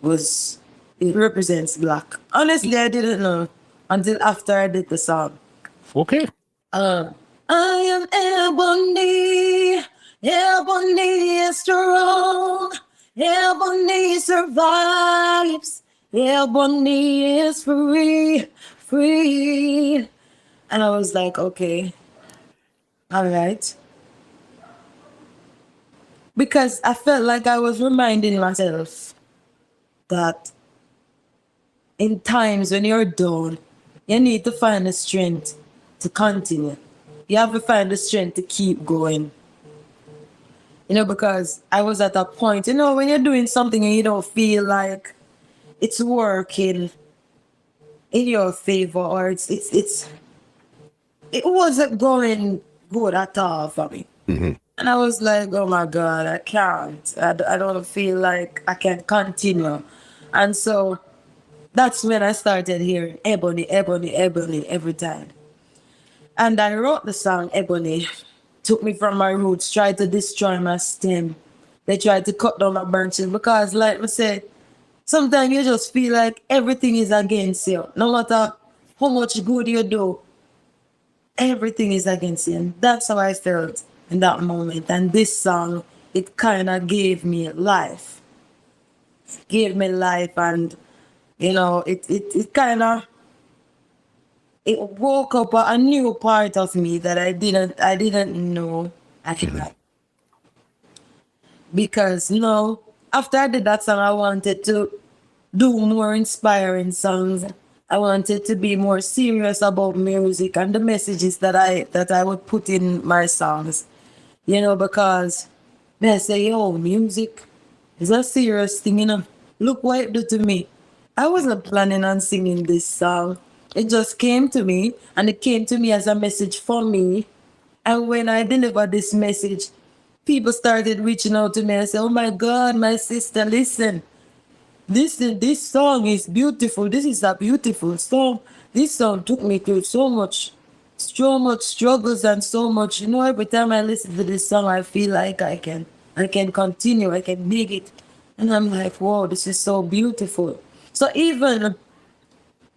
it represents black. Honestly, I didn't know until after I did the song. Okay. I am Ebony is strong, Ebony survives, Ebony is free. And I was like, okay, all right. Because I felt like I was reminding myself that in times when you're down, you need to find the strength to continue. You have to find the strength to keep going. You know, because I was at a point, you know, when you're doing something and you don't feel like it's working in your favor, or it wasn't going good at all for me. And I was like, oh my God, I can't. I don't feel like I can continue. And so that's when I started hearing Ebony every time. And I wrote the song Ebony. Took me from my roots, tried to destroy my stem. They tried to cut down my branches because, like I said, sometimes you just feel like everything is against you. No matter how much good you do, everything is against you. And that's how I felt in that moment. And this song, it kind of gave me life. Gave me life, and you know, it kind of woke up a new part of me that I didn't know I had. Because, you know, after I did that song, I wanted to do more inspiring songs. I wanted to be more serious about music and the messages that I would put in my songs. You know, because I say, yo, music is a serious thing, you know. Look what it did to me. I wasn't planning on singing this song. It just came to me, and it came to me as a message for me. And when I delivered this message, people started reaching out to me and say, oh my God, my sister, listen. This song is beautiful. This is a beautiful song. This song took me through so much struggles and so much. You know, every time I listen to this song, I feel like I can continue, I can make it. And I'm like, whoa, this is so beautiful. So even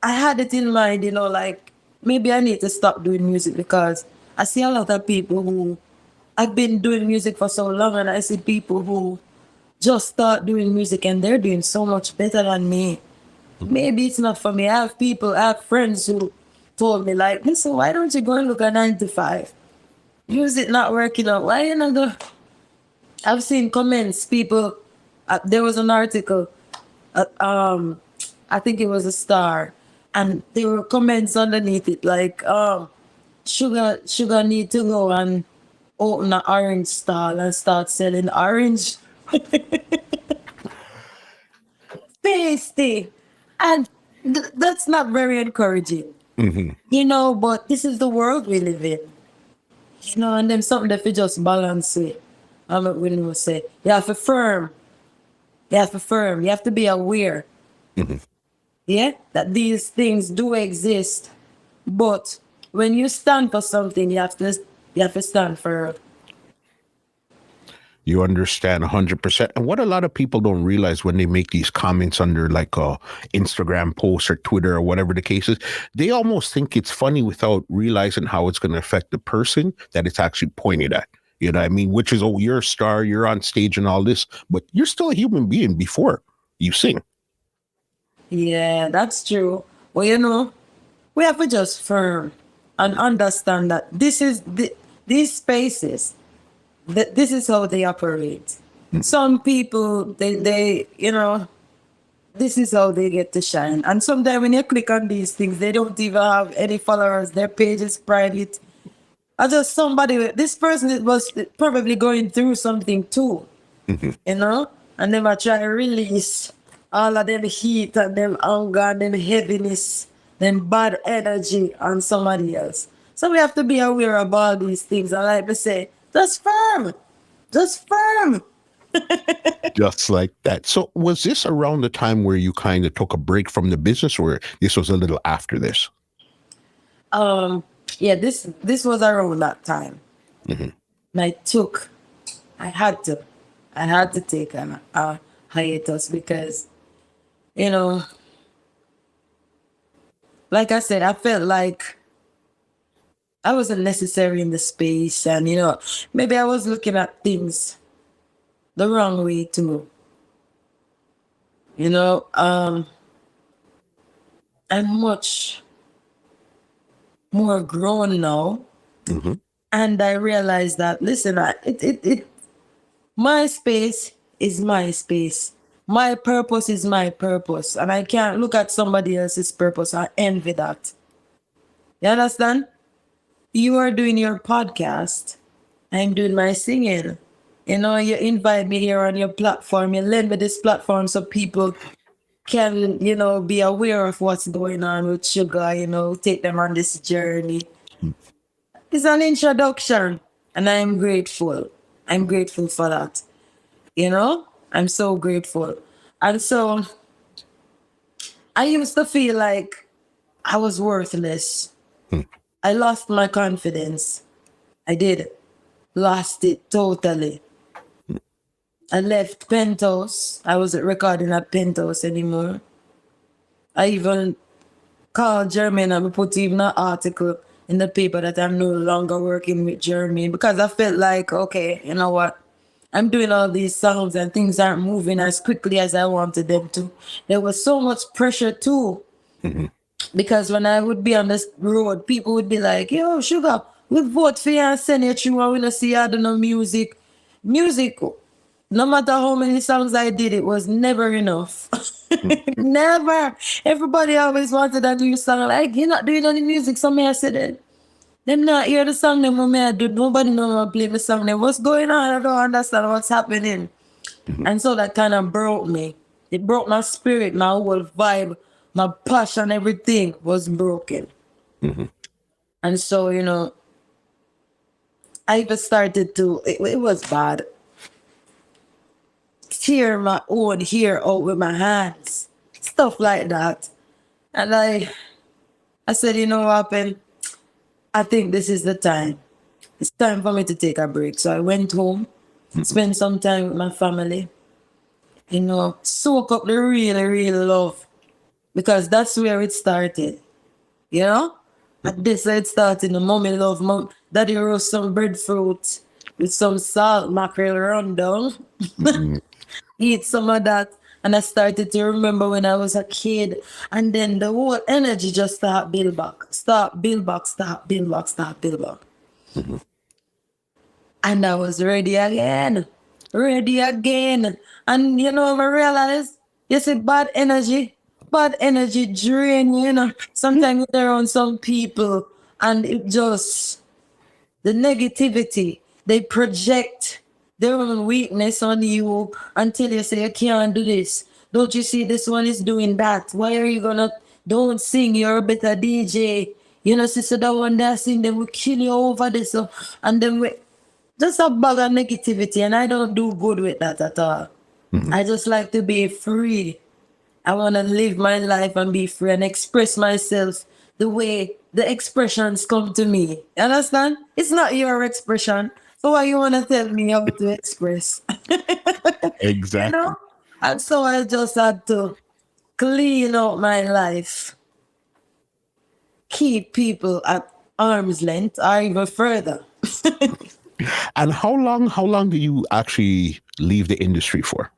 I had it in mind, you know, like maybe I need to stop doing music because I see a lot of people who I've been doing music for so long, and I see people who just start doing music and they're doing so much better than me. Maybe it's not for me. I have friends who told me like, listen, why don't you go and look at 9 to 5? Music not working out. Why you not go? I've seen comments, people, there was an article, I think it was a Star, and there were comments underneath it like, Shuga need to go and open an orange stall and start selling orange. Tasty. And that's not very encouraging. You know, but this is the world we live in. You know, and then something that we just balance with. I'm not willing to say. You have to firm. You have to be aware. Yeah, that these things do exist. But when you stand for something, you have to stand for it. You understand 100%. And what a lot of people don't realize when they make these comments under like a Instagram post or Twitter or whatever the case is, they almost think it's funny without realizing how it's going to affect the person that it's actually pointed at. You know what I mean? Which is, oh, you're a star, you're on stage and all this, but you're still a human being before you sing. Yeah, that's true. Well, we have to just firm and understand that these spaces, that this is how they operate. Some people, they this is how they get to shine. And sometimes when you click on these things, they don't even have any followers. Their page is private. I just this person was probably going through something too, and they might try to release all of them heat and them anger and them heaviness, them bad energy on somebody else. So we have to be aware of all these things. And like I say, just firm, just firm. Just like that. So was this around the time where you kind of took a break from the business, or this was a little after this? Yeah, this was around that time. And I had to take a hiatus because, like I said, I felt like I wasn't necessary in the space, and maybe I was looking at things the wrong way too. I'm much more grown now, and I realized that, listen, my space is my space. My purpose is my purpose, and I can't look at somebody else's purpose and envy that. You understand? You are doing your podcast. I'm doing my singing. You invite me here on your platform. You lend me this platform so people can, be aware of what's going on with Shuga, take them on this journey. It's an introduction, and I'm grateful. I'm grateful for that. I'm so grateful. And so I used to feel like I was worthless. I lost my confidence. I did. Lost it totally. I left Penthouse. I wasn't recording at Penthouse anymore. I even called Germain and put even an article in the paper that I'm no longer working with Germain, because I felt like, okay, you know what? I'm doing all these songs and things aren't moving as quickly as I wanted them to. There was so much pressure too. Because when I would be on this road, people would be like, yo, Shuga, we vote for you and send you through and we don't see you do no music. Music, no matter how many songs I did, it was never enough. Never. Everybody always wanted a new song. Like, you're not doing any music. So me I said it. Them not hear the song them when I do. Nobody know how to play the song them. What's going on? I don't understand what's happening. And so that kind of broke me. It broke my spirit, my whole vibe, my passion, everything was broken. And so, I even started to, it was bad. Tear my own hair out with my hands. Stuff like that. And I said, you know what happened? I think this is the time. It's time for me to take a break. So I went home, spent some time with my family, soak up the real, real love. Because that's where it started. At this it started. The mommy love, daddy roast some breadfruit with some salt, mackerel rundown. Eat some of that. And I started to remember when I was a kid. And then the whole energy just start build back. Start build back, start build back, start build back. And I was ready again. Ready again. And I realized, you see, bad energy drain you, Sometimes you're around some people and it just, the negativity, they project their own weakness on you until you say, you can't do this. Don't you see this one is doing that? Why are you don't sing, you're a better DJ. Sister, that one that sing, they will kill you over this. And then just a bag of negativity, and I don't do good with that at all. I just like to be free. I want to live my life and be free and express myself the way the expressions come to me. You understand? It's not your expression. So why you want to tell me how to express? Exactly. And so I just had to clean out my life. Keep people at arm's length or even further. And how long do you actually leave the industry for?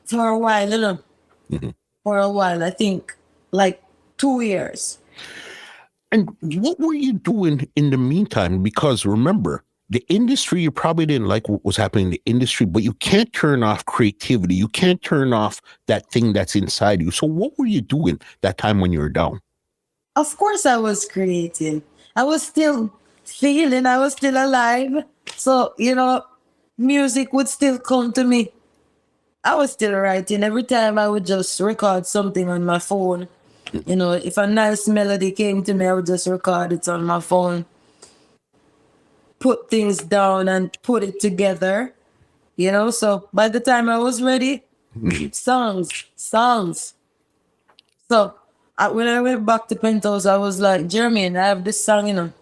For a while, you know. Mhm. For a while, I think like 2 years. And what were you doing in the meantime? Because remember, the industry, you probably didn't like what was happening in the industry, but you can't turn off creativity. You can't turn off that thing that's inside you. So what were you doing that time when you were down? Of course, I was creating. I was still feeling, I was still alive. So, music would still come to me. I was still writing. Every time I would just record something on my phone. If a nice melody came to me, I would just record it on my phone, put things down and put it together. So by the time I was ready, songs. So when I went back to Penthouse, I was like, Jermaine, I have this song.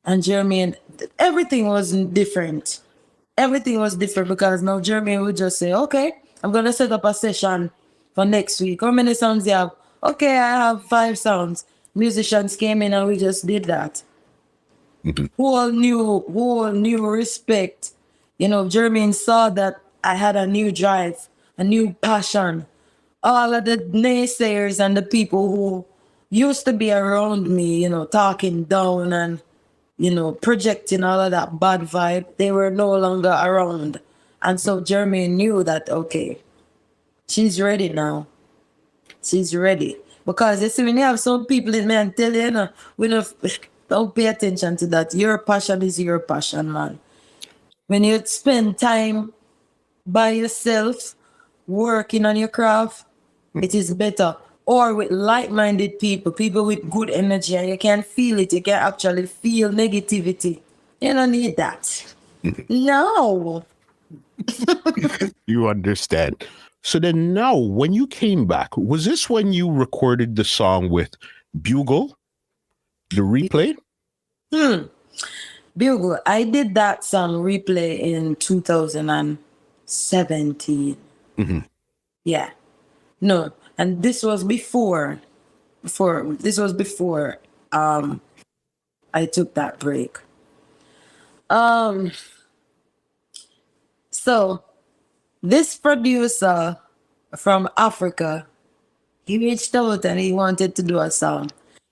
And Jermaine, everything was different. Everything was different because now Jermaine would just say, okay, I'm going to set up a session for next week. How many songs you have? Okay, I have 5 songs. Musicians came in and we just did that. Whole new respect. Jermaine saw that I had a new drive, a new passion. All of the naysayers and the people who used to be around me, talking down and, projecting all of that bad vibe, they were no longer around. And so Jermaine knew that, okay, she's ready now. She's ready. Because you see, when you have some people in me and tell you, we don't pay attention to that. Your passion is your passion, man. When you spend time by yourself, working on your craft, it is better. Or with like-minded people with good energy, and you can feel it. You can actually feel negativity. You don't need that. No. You understand. So then now, when you came back, was this when you recorded the song with Bugle, the replay? Bugle. I did that song replay in 2017. Yeah. No. And this was before I took that break. So this producer from Africa, he reached out and he wanted to do a song.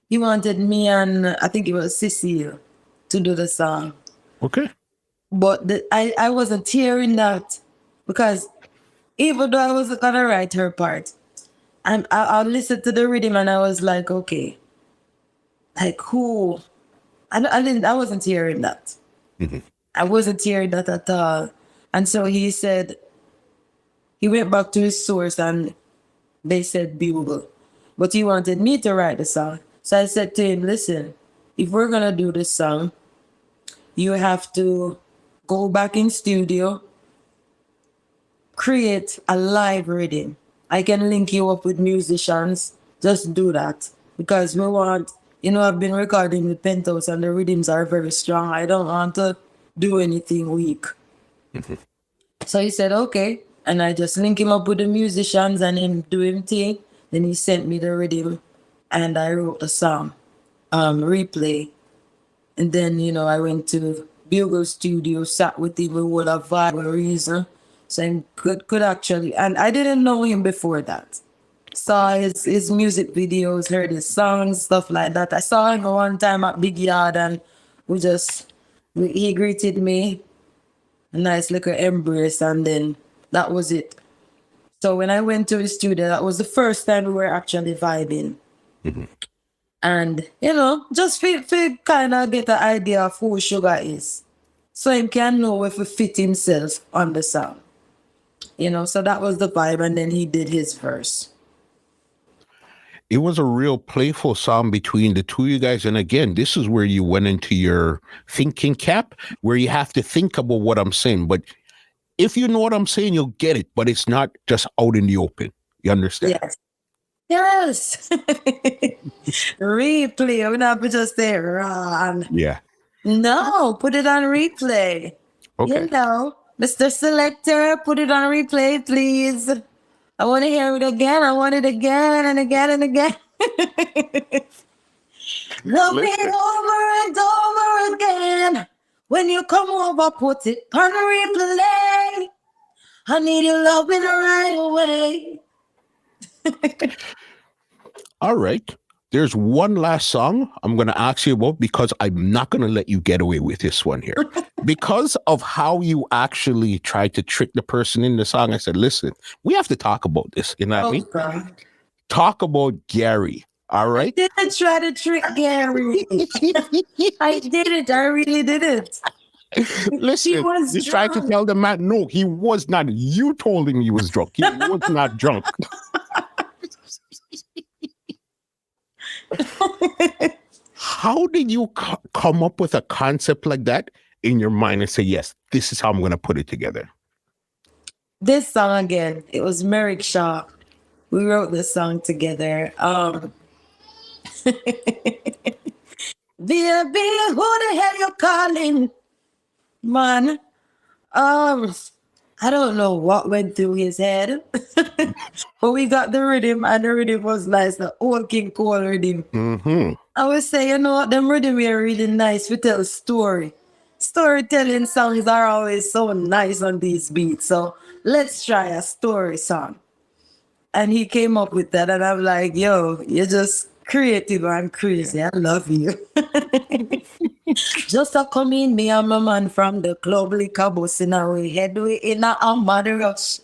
He wanted me and I think it was Cecile to do the song. Okay. But I wasn't hearing that because even though I was gonna write her part, I listened to the rhythm and I was like, okay, like who? I wasn't hearing that. I wasn't hearing that at all. And so he said, he went back to his source and they said Bugle. But he wanted me to write the song. So I said to him, listen, if we're going to do this song, you have to go back in studio, create a live rhythm. I can link you up with musicians. Just do that. Because we want, I've been recording with Penthouse and the rhythms are very strong. I don't want to do anything weak. So he said, okay. And I just link him up with the musicians and him do him thing. Then he sent me the rhythm and I wrote the song, replay. And then, I went to Bugle Studio, sat with him, we would have vibe for a reason. So he could actually, and I didn't know him before that. Saw his music videos, heard his songs, stuff like that. I saw him one time at Big Yard and he greeted me, a nice little embrace, and then that was it. So when I went to his studio, that was the first time we were actually vibing. And, just feel kind of get an idea of who Shuga is. So he can know if he fit himself on the song. So that was the vibe, and then he did his verse. It was a real playful song between the two of you guys. And again, this is where you went into your thinking cap, where you have to think about what I'm saying. But if you know what I'm saying, you'll get it. But it's not just out in the open. You understand? Yes. Replay. We're not just there. Run. Yeah. No, put it on replay. Okay. Mr. Selector, put it on replay, please. I want to hear it again. I want it again and again and again. Love it over and over again. When you come over, put it on replay. I need your loving right away. All right. There's one last song I'm going to ask you about because I'm not going to let you get away with this one here. Because of how you actually tried to trick the person in the song, I said, listen, we have to talk about this. You know what I mean? God. Talk about Gary. All right. I didn't try to trick Gary. I did it. I really did it. Listen, was you tried to drunk. tell the man, no, he was not. You told him he was drunk. He was not drunk. How did you come up with a concept like that in your mind and say, yes, this is how I'm going to put it together? This song again, it was Merrick Shaw. We wrote this song together. Baby, who the hell you calling? Man, I don't know what went through his head, but we got the rhythm, and the rhythm was nice, the old King Cole rhythm. Mm-hmm. I would say, you know, them rhythm are really nice to tell a story. Storytelling songs are always so nice on these beats, so let's try a story song. And he came up with that, and I'm like, yo, you're just creative and crazy. I love you. Just a come in, me and my man from the club, liquor bus in our head, we in a mad rush.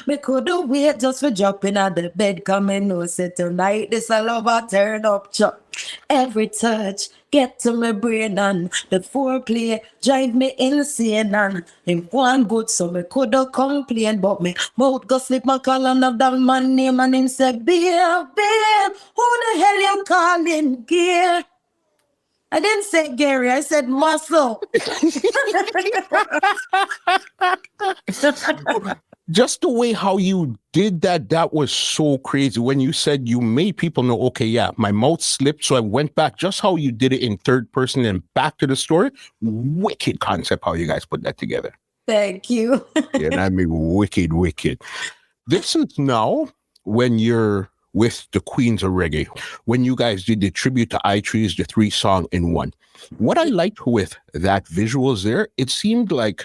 We couldn't wait just for dropping out the bed, coming no say tonight this a love a turn up chop. Every touch get to my brain and the foreplay drive me insane and him one good so me coulda complain but me mouth go slip my call and of that man name and him say babe, who the hell you calling gear? I didn't say Gary, I said muscle. Just the way how you did that was so crazy. When you said you made people know, okay, yeah, my mouth slipped, so I went back. Just how you did it in third person and back to the story. Wicked concept how you guys put that together. Thank you. Yeah, I mean, wicked. This is now when you're with the Queens of Reggae, when you guys did the tribute to I-Trees, the 3 song in one. What I liked with that visuals there, it seemed like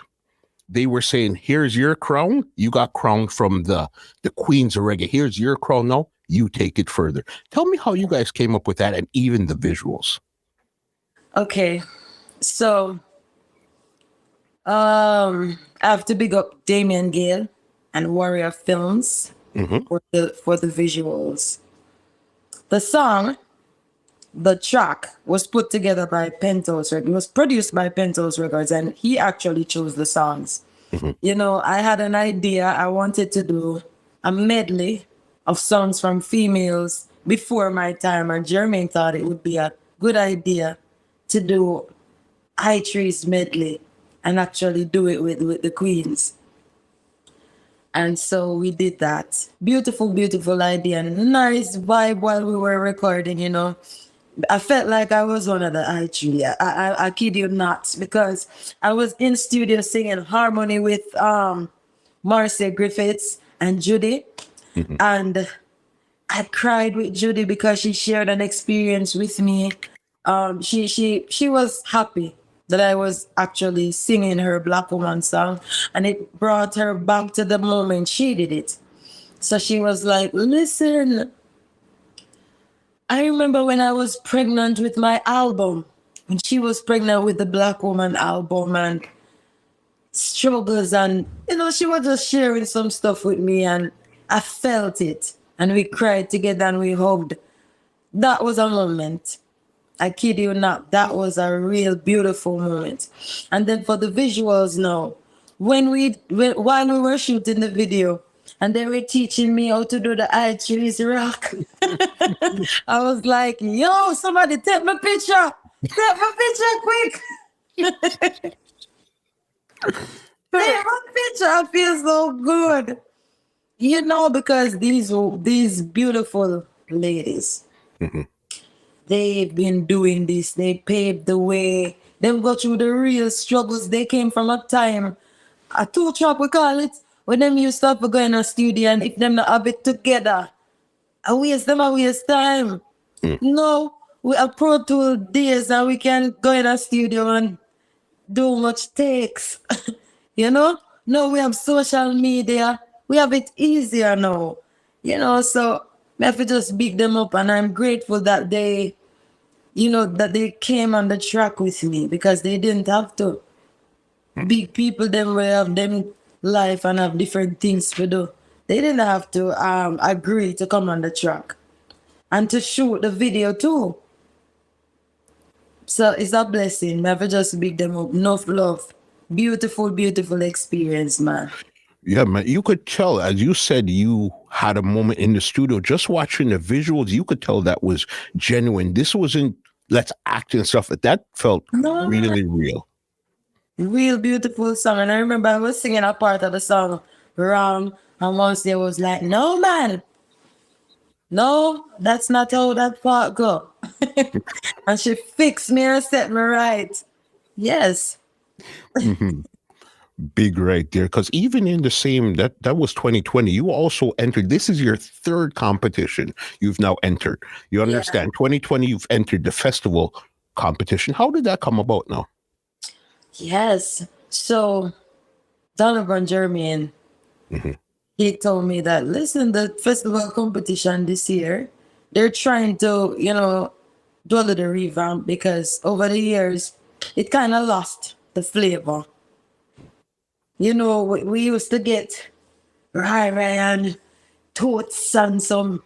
they were saying, here's your crown. You got crowned from the Queens of Reggae. Here's your crown now. You take it further. Tell me how you guys came up with that and even the visuals. Okay. So I have to big up Damien Gale and Warrior Films for the visuals. The song, the track was put together by Penthouse Records. It was produced by Penthouse Records, and he actually chose the songs. You know, I had an idea. I wanted to do a medley of songs from females before my time, and Germain thought it would be a good idea to do I-Trees medley and actually do it with the queens. And so we did that. Beautiful idea and a nice vibe while we were recording, you know. I felt like I was one of the I-Tree. I kid you not, because I was in studio singing harmony with Marcia Griffiths and Judy. And I cried with Judy because she shared an experience with me. She was happy that I was actually singing her Black Woman song, and it brought her back to the moment she did it. So she was like, listen, I remember when I was pregnant with my album, when she was pregnant with the Black Woman album and struggles, and you know, she was just sharing some stuff with me, and I felt it, and we cried together and we hugged. That was a moment. I kid you not, that was a real beautiful moment. And then for the visuals now, while we were shooting the video and they were teaching me how to do the I-Trees rock, I was like, yo, somebody take my picture. Take my picture quick. Take my picture. I feel so good. You know, because these beautiful ladies, they've been doing this. They paved the way. They've got through the real struggles. They came from a time, a two trap we call it, when them used to have to go in a studio, and if them not have it together, I waste time. No, we have Pro Tool days and we can go in a studio and do much takes. You know? No, we have social media. We have it easier now. You know, so I have to just big them up, and I'm grateful that they, you know, that they came on the track with me, because they didn't have to. Big people them will have them life and have different things to do. They didn't have to agree to come on the track and to shoot the video too. So it's a blessing. I have to just big them up. Enough love. Beautiful, beautiful experience, man. Yeah, man, you could tell, as you said, you had a moment in the studio, just watching the visuals, you could tell that was genuine. This wasn't let's act and stuff. That felt No, really real. real beautiful song. And I remember I was singing a part of the song wrong, and once there was like, no man, no, that's not how that part go. And she fixed me and set me right. Yes. Big right there. Because even in the same, that was 2020, you also entered, this is your third competition you've now entered. You understand, 2020, you've entered the festival competition. How did that come about now? Yes. So Donovan Germain, he told me that, listen, the festival competition this year, they're trying to, you know, do a little revamp, because over the years, it kind of lost the flavor. You know, we used to get Ryan, Toots, and some.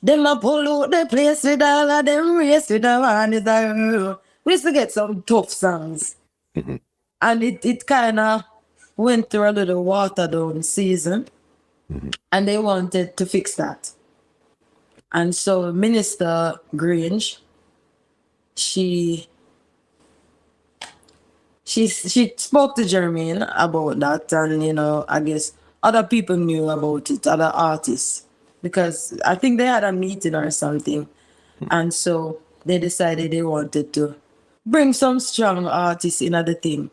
Them a pull out the place with all of them race with the one is a. We used to get some tough songs. And it kind of went through a little watered down season. And they wanted to fix that. And so Minister Grange, she spoke to Jermaine about that, and you know, I guess other people knew about it, other artists, because I think they had a meeting or something, and so they decided they wanted to bring some strong artists in at the thing.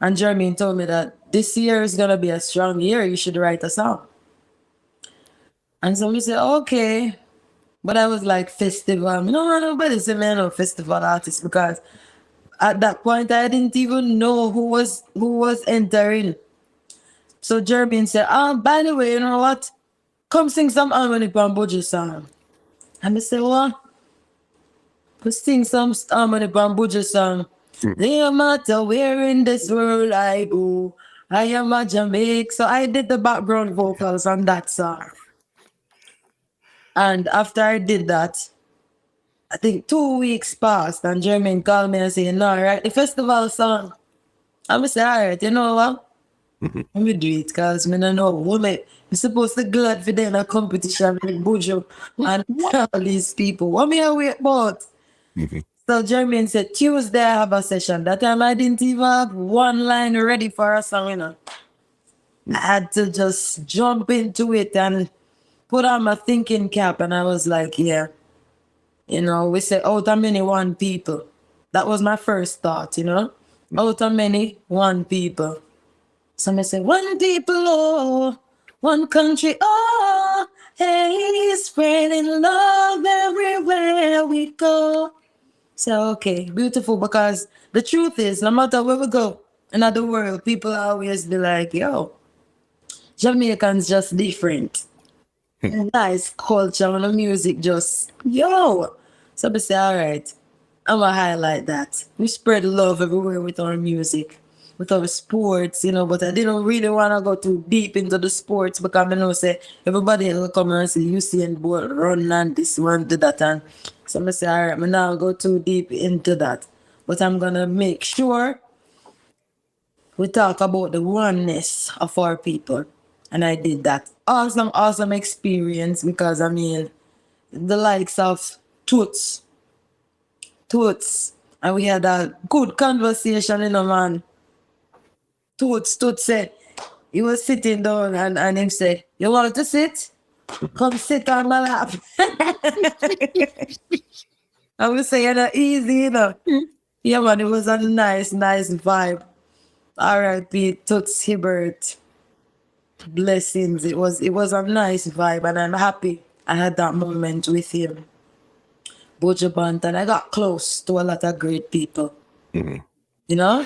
And Jermaine told me that this year is gonna be a strong year. You should write a song. And so we said, okay. But I was like, festival. No, nobody said me no festival artist, because at that point I didn't even know who was entering. So Jermaine said, by the way, you know what? Come sing some Harmony Bambuja song. And I said, what? Go sing some Harmony Bambuja song. No matter where in this world I go, I am a Jamaican. So I did the background vocals on that song. And after I did that, I think 2 weeks passed, and Jermaine called me and said, no, right, the festival song. I'm say, all right, you know what? Let me do it, because I don't know woman. I'm supposed to glad for them a competition with Bujo and all these people. What me I wait about? So Jermaine said, Tuesday I have a session. That time I didn't even have one line ready for a song, you know. I had to just jump into it and put on my thinking cap, and I was like, yeah. You know, we say out of many, one people. That was my first thought, you know. Out of many, one people. So I say, one people, oh, one country, oh, hey, spreading love everywhere we go. So, okay, beautiful, because the truth is, no matter where we go in the world, people always be like, yo, Jamaicans just different. Nice culture and the music just, yo. So I say, all right, I'm going to highlight that. We spread love everywhere with our music, with our sports, you know, but I didn't really want to go too deep into the sports, because I know say everybody will come and say Usain Bolt run and this one, do that. And so I say, all right, I'm not go too deep into that. But I'm going to make sure we talk about the oneness of our people. And I did that. Awesome, awesome experience, because I mean, the likes of Toots, and we had a good conversation, you know, man. Toots said, he was sitting down, and him said, you want to sit? Come sit on my lap. I was saying that easy, you know. Yeah, man, it was a nice vibe. R.I.P. Toots Hibbert. Blessings. It was a nice vibe, and I'm happy I had that moment with him. Buju Bant, and I got close to a lot of great people. You know?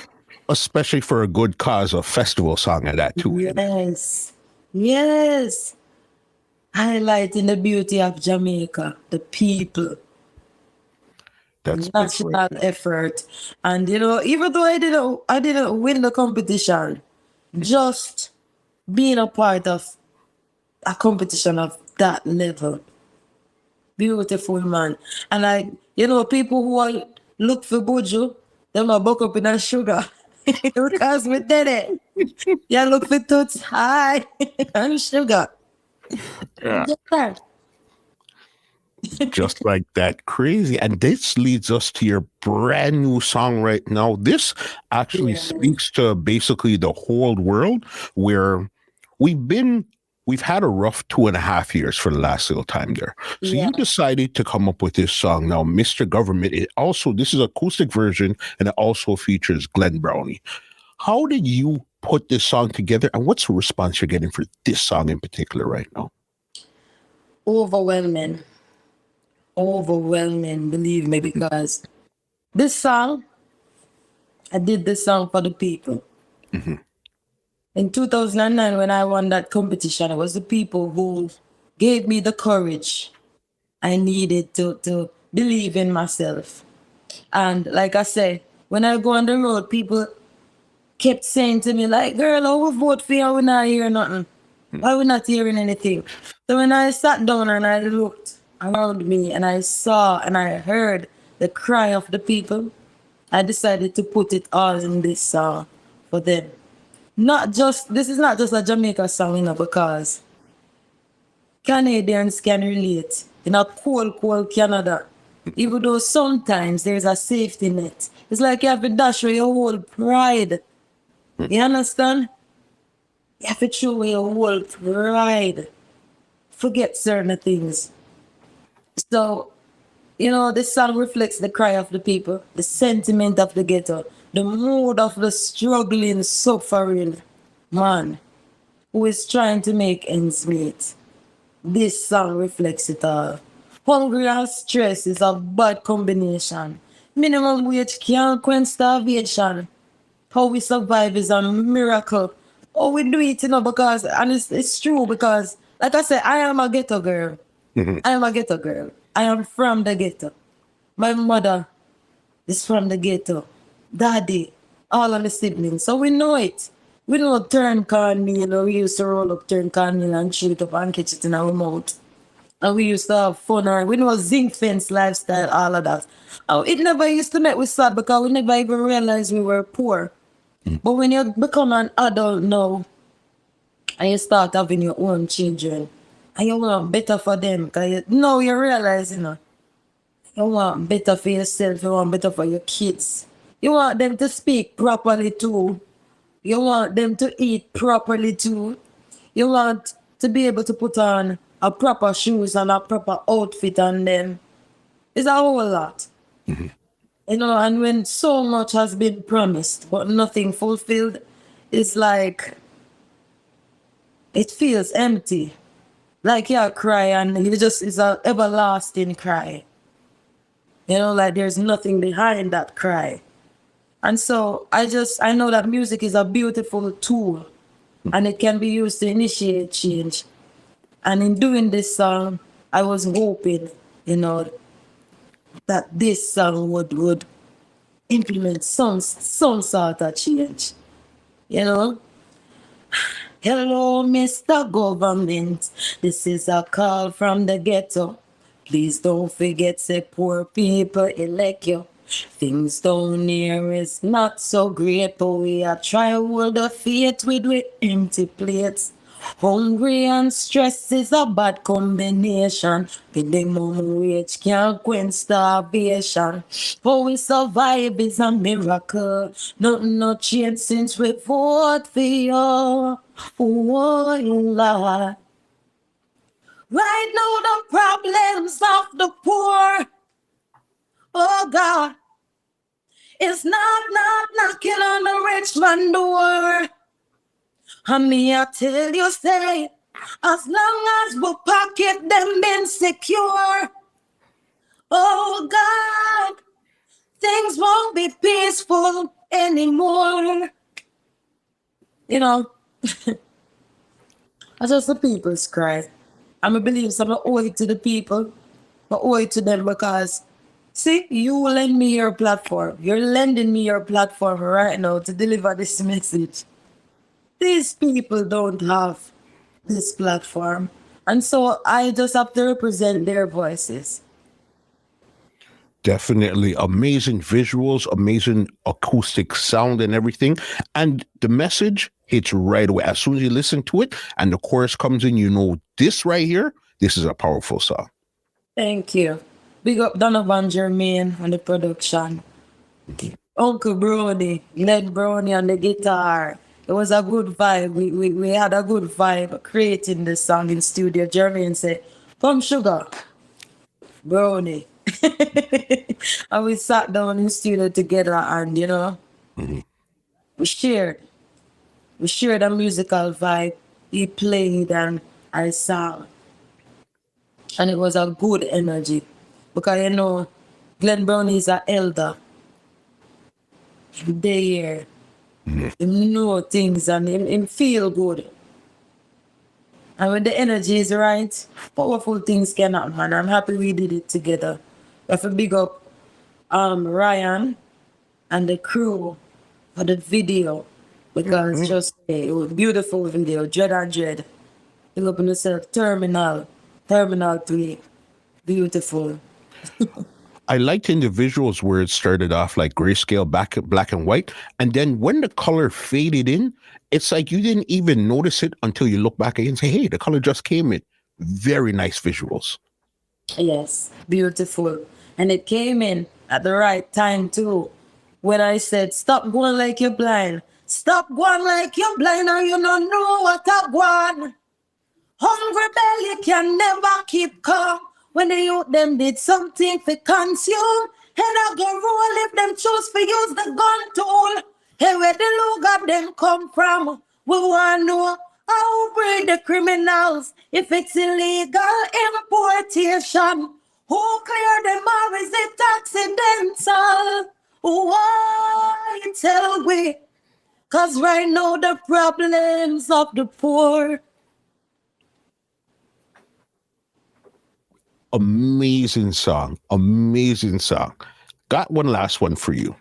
especially for a good cause, a festival song at that too. Yes. Yes. Highlighting the beauty of Jamaica, the people, That's big right national there. effort. And you know, even though I didn't win the competition, just being a part of a competition of that level. Beautiful man. And people who are look for Buju, them are buck up in a sugar. Because we did it. Yeah, look for Toots high and sugar. Yeah. Yeah. Just like that. Crazy. And this leads us to your brand new song right now. This actually Yeah. speaks to basically the whole world, where we've been we've had a rough 2.5 years for the last little time there. So Yeah. you decided to come up with this song. Now, Mr. Government, this is acoustic version, and it also features Glenn Brownie. How did you put this song together, and what's the response you're getting for this song in particular right now? Overwhelming. Overwhelming, believe me, because this song, I did this song for the people. In 2009, when I won that competition, it was the people who gave me the courage I needed to believe in myself. And like I said, when I go on the road, people kept saying to me, like, girl, how we vote for you? We're not hearing nothing. Why we not hearing anything? So when I sat down and I looked around me and I saw and I heard the cry of the people, I decided to put it all in this song for them. This is not just a Jamaica song, because Canadians can relate in a cold Canada. Even though sometimes there's a safety net. It's like you have to dash away your whole pride. You understand? You have to throw away your whole pride. Forget certain things. So, this song reflects the cry of the people, the sentiment of the ghetto, the mood of the struggling, suffering man who is trying to make ends meet. This song reflects it all. Hungry and stress is a bad combination. Minimum wage can't quench starvation. How we survive is a miracle. How we do it, because, and it's true, because, like I said, I am a ghetto girl. I am a ghetto girl. I am from the ghetto. My mother is from the ghetto. Daddy, all of the siblings. So we know it. We know turn cornmeal. We used to roll up turn cornmeal and chew it up and catch it in our mouth. And we used to have fun. And we know zinc fence lifestyle, all of that. It never used to make us sad because we never even realized we were poor. But when you become an adult now, and you start having your own children, and you want better for them, because now you realize, you want better for yourself, you want better for your kids. You want them to speak properly too. You want them to eat properly too. You want to be able to put on a proper shoes and a proper outfit on them. It's a whole lot. And when so much has been promised but nothing fulfilled, it's like it feels empty. Like you cry and it's an everlasting cry. Like there's nothing behind that cry. And so I know that music is a beautiful tool and it can be used to initiate change. And in doing this song, I was hoping, that this song would implement some sort of change. Hello, Mr. Government. This is a call from the ghetto. Please don't forget, say poor people elect you. Things down here is not so great, but we are try hold the faith with empty plates. Hungry and stress is a bad combination. Minimum wage can't quench starvation. How we survive is a miracle. Nothing no change since we fought for you. Oh, Lord. Right now the problems of the poor, oh God, it's not knocking on the rich man door. And me I tell you, say, as long as we pocket them insecure, oh God, things won't be peaceful. anymore. You know, I just the people's cry. I believe some I owe it to the people. I owe it to them because see, you lend me your platform. You're lending me your platform right now to deliver this message. These people don't have this platform. And so I just have to represent their voices. Definitely amazing visuals, amazing acoustic sound and everything. And the message hits right away. As soon as you listen to it and the chorus comes in, you know, this right here, this is a powerful song. Thank you. Big up Donovan Germain on the production. Uncle Brony, led Brony on the guitar. It was a good vibe. We had a good vibe creating this song in studio. Germain said, "Come Shuga, Brony." And we sat down in studio together and, we shared. We shared a musical vibe. He played and I sang. And it was a good energy. Because, Glenn Brown is an elder. They here. Him know things and him feel good. And when the energy is right, powerful things can happen. And I'm happy we did it together. We have to big up Ryan and the crew for the video. Because just it was a beautiful video. Dread and Dread. Big up on yourself. Terminal 3. Beautiful. I liked in the visuals where it started off like grayscale, black and white. And then when the color faded in, it's like you didn't even notice it until you look back again and say, hey, the color just came in. Very nice visuals. Yes, beautiful. And it came in at the right time too. When I said, stop going like you're blind. Stop going like you're blind and you don't know what I want. Hungry belly can never keep calm. When the youth them did something for consume, head I go roll if them choose for use the gun tool. Hey, where the look of them come from? We want to know how bring the criminals if it's illegal importation. Who clear them or is it accidental? Why tell we? Cause right now the problems of the poor. Amazing song. Amazing song. Got one last one for you.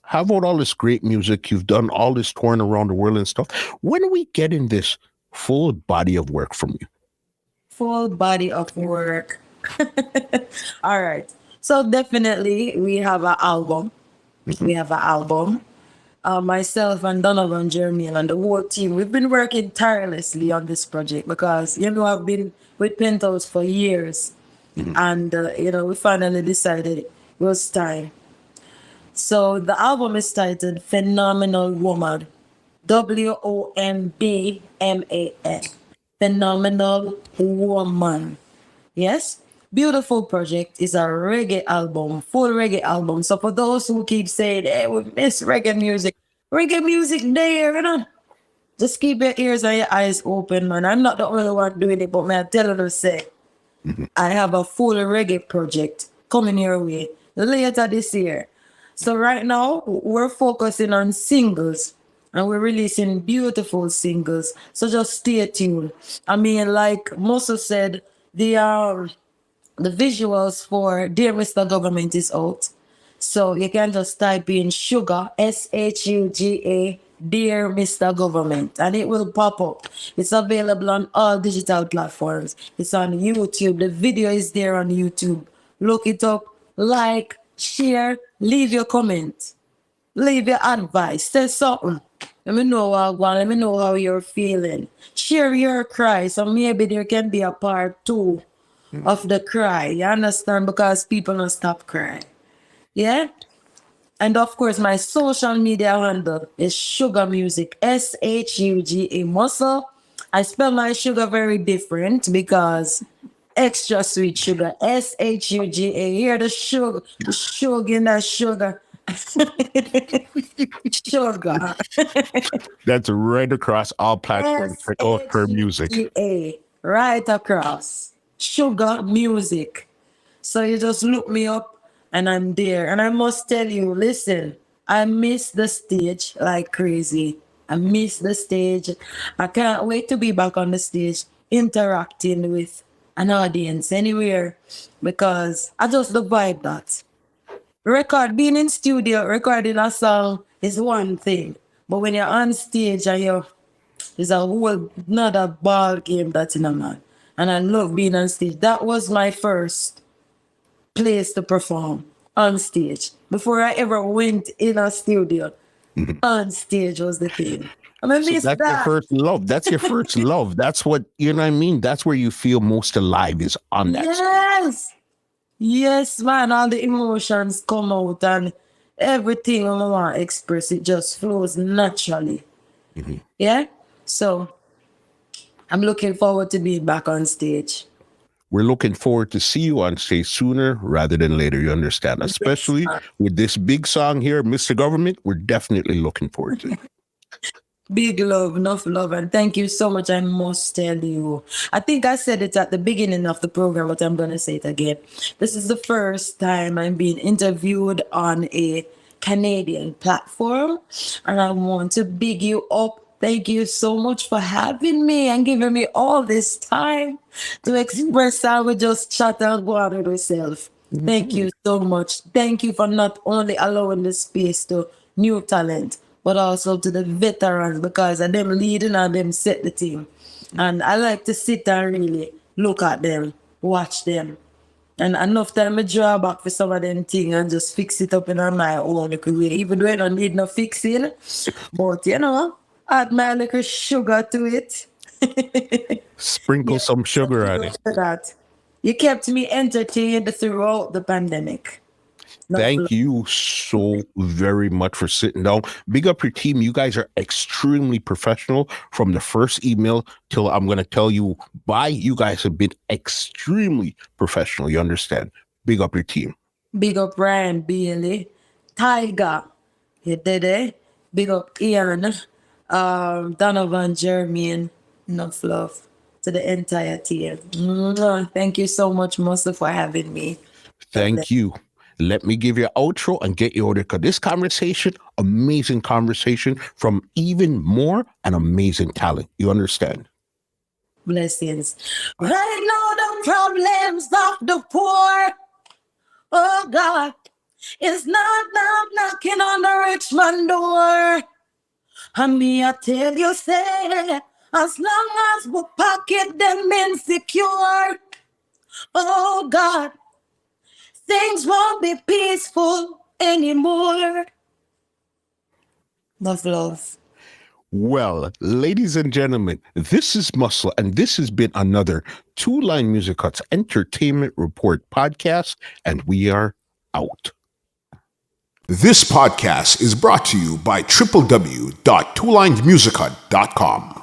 How about all this great music? You've done all this touring around the world and stuff. When are we getting this full body of work from you? Full body of work. All right. So definitely we have an album. We have an album. Myself and Donovan Germain and the whole team, we've been working tirelessly on this project because, I've been with Penthouse for years. And, we finally decided it was time. So the album is titled Phenomenal Woman. WOMBMAN. Phenomenal Woman. Yes? Beautiful project is a reggae album, full reggae album. So for those who keep saying, hey, we miss reggae music there, just keep your ears and your eyes open, man. I'm not the only one doing it, but man, I tell you to say, I have a full reggae project coming your way later this year. So right now, we're focusing on singles and we're releasing beautiful singles. So just stay tuned. I mean, like Musa said, the visuals for Dear Mr. Government is out. So you can just type in Shuga, Shuga, Dear Mr. Government, and it will pop up. It's available on all digital platforms. It's on YouTube. The video is there on YouTube. Look it up, like, share, leave your comment, leave your advice, say something. Let me know how one. Let me know how you're feeling. Share your cry. So maybe there can be a part 2 of the cry. You understand? Because people don't stop crying. Yeah? And of course, my social media handle is Shuga Music, Shuga Muscle. I spell my sugar very different because extra sweet sugar, Shuga. Here the sugar in that sugar. Sugar. That's right across all platforms. Check out her music. Shuga. Right across. Shuga Music. So you just look me up and I'm there. And I must tell you, listen, I miss the stage like crazy. I miss the stage. I can't wait to be back on the stage interacting with an audience anywhere because I just the vibe that. Being in studio, recording a song is one thing. But when you're on stage and there's a whole another ball game that's in a man. And I love being on stage. That was my first place to perform on stage. Before I ever went in a studio, on stage was the thing. I So miss that's your that. first love. That's your first love. That's what, you know what I mean? That's where you feel most alive, is on that stage. Yes. Yes, man. All the emotions come out and everything I want to express, it just flows naturally. Yeah. So I'm looking forward to being back on stage. We're looking forward to see you on stage sooner rather than later. You understand? Yes, Especially man. with this big song here, Mr. Government, we're definitely looking forward to it. Big love, enough love, and thank you so much. I must tell you. I think I said it at the beginning of the program, but I'm gonna say it again. This is the first time I'm being interviewed on a Canadian platform, and I want to big you up. Thank you so much for having me and giving me all this time to express how we just chat and go out with ourselves. Thank you so much. Thank you for not only allowing the space to new talent, but also to the veterans because of them leading and them set the team. And I like to sit and really look at them, watch them. And enough time I draw back for some of them things and just fix it up in my own little way. Even though I don't need no fixing. But add my little sugar to it. Sprinkle some sugar on it. For that. You kept me entertained throughout the pandemic. Thank you so very much for sitting down. Big up your team. You guys are extremely professional from the first email till I'm going to tell you bye. You guys have been extremely professional. You understand? Big up your team. Big up Ryan Bailey, Tiger, you did it. Big up Ian, Donovan Germain, enough love to the entire team. Mwah. Thank you so much, Musa, for having me. Thank you. Let me give you an outro and get you out of this conversation, amazing conversation from even more and amazing talent. You understand? Blessings. Right now, the problems of the poor, oh God, is not now knocking on the rich man door. And me, I tell you, say, as long as we pocket them insecure, oh God, things won't be peaceful anymore. Love. Well, ladies and gentlemen, this is Muscle, and this has been another Two Line Music Hut's Entertainment Report podcast, and we are out. This podcast is brought to you by www.twolinesmusichut.com.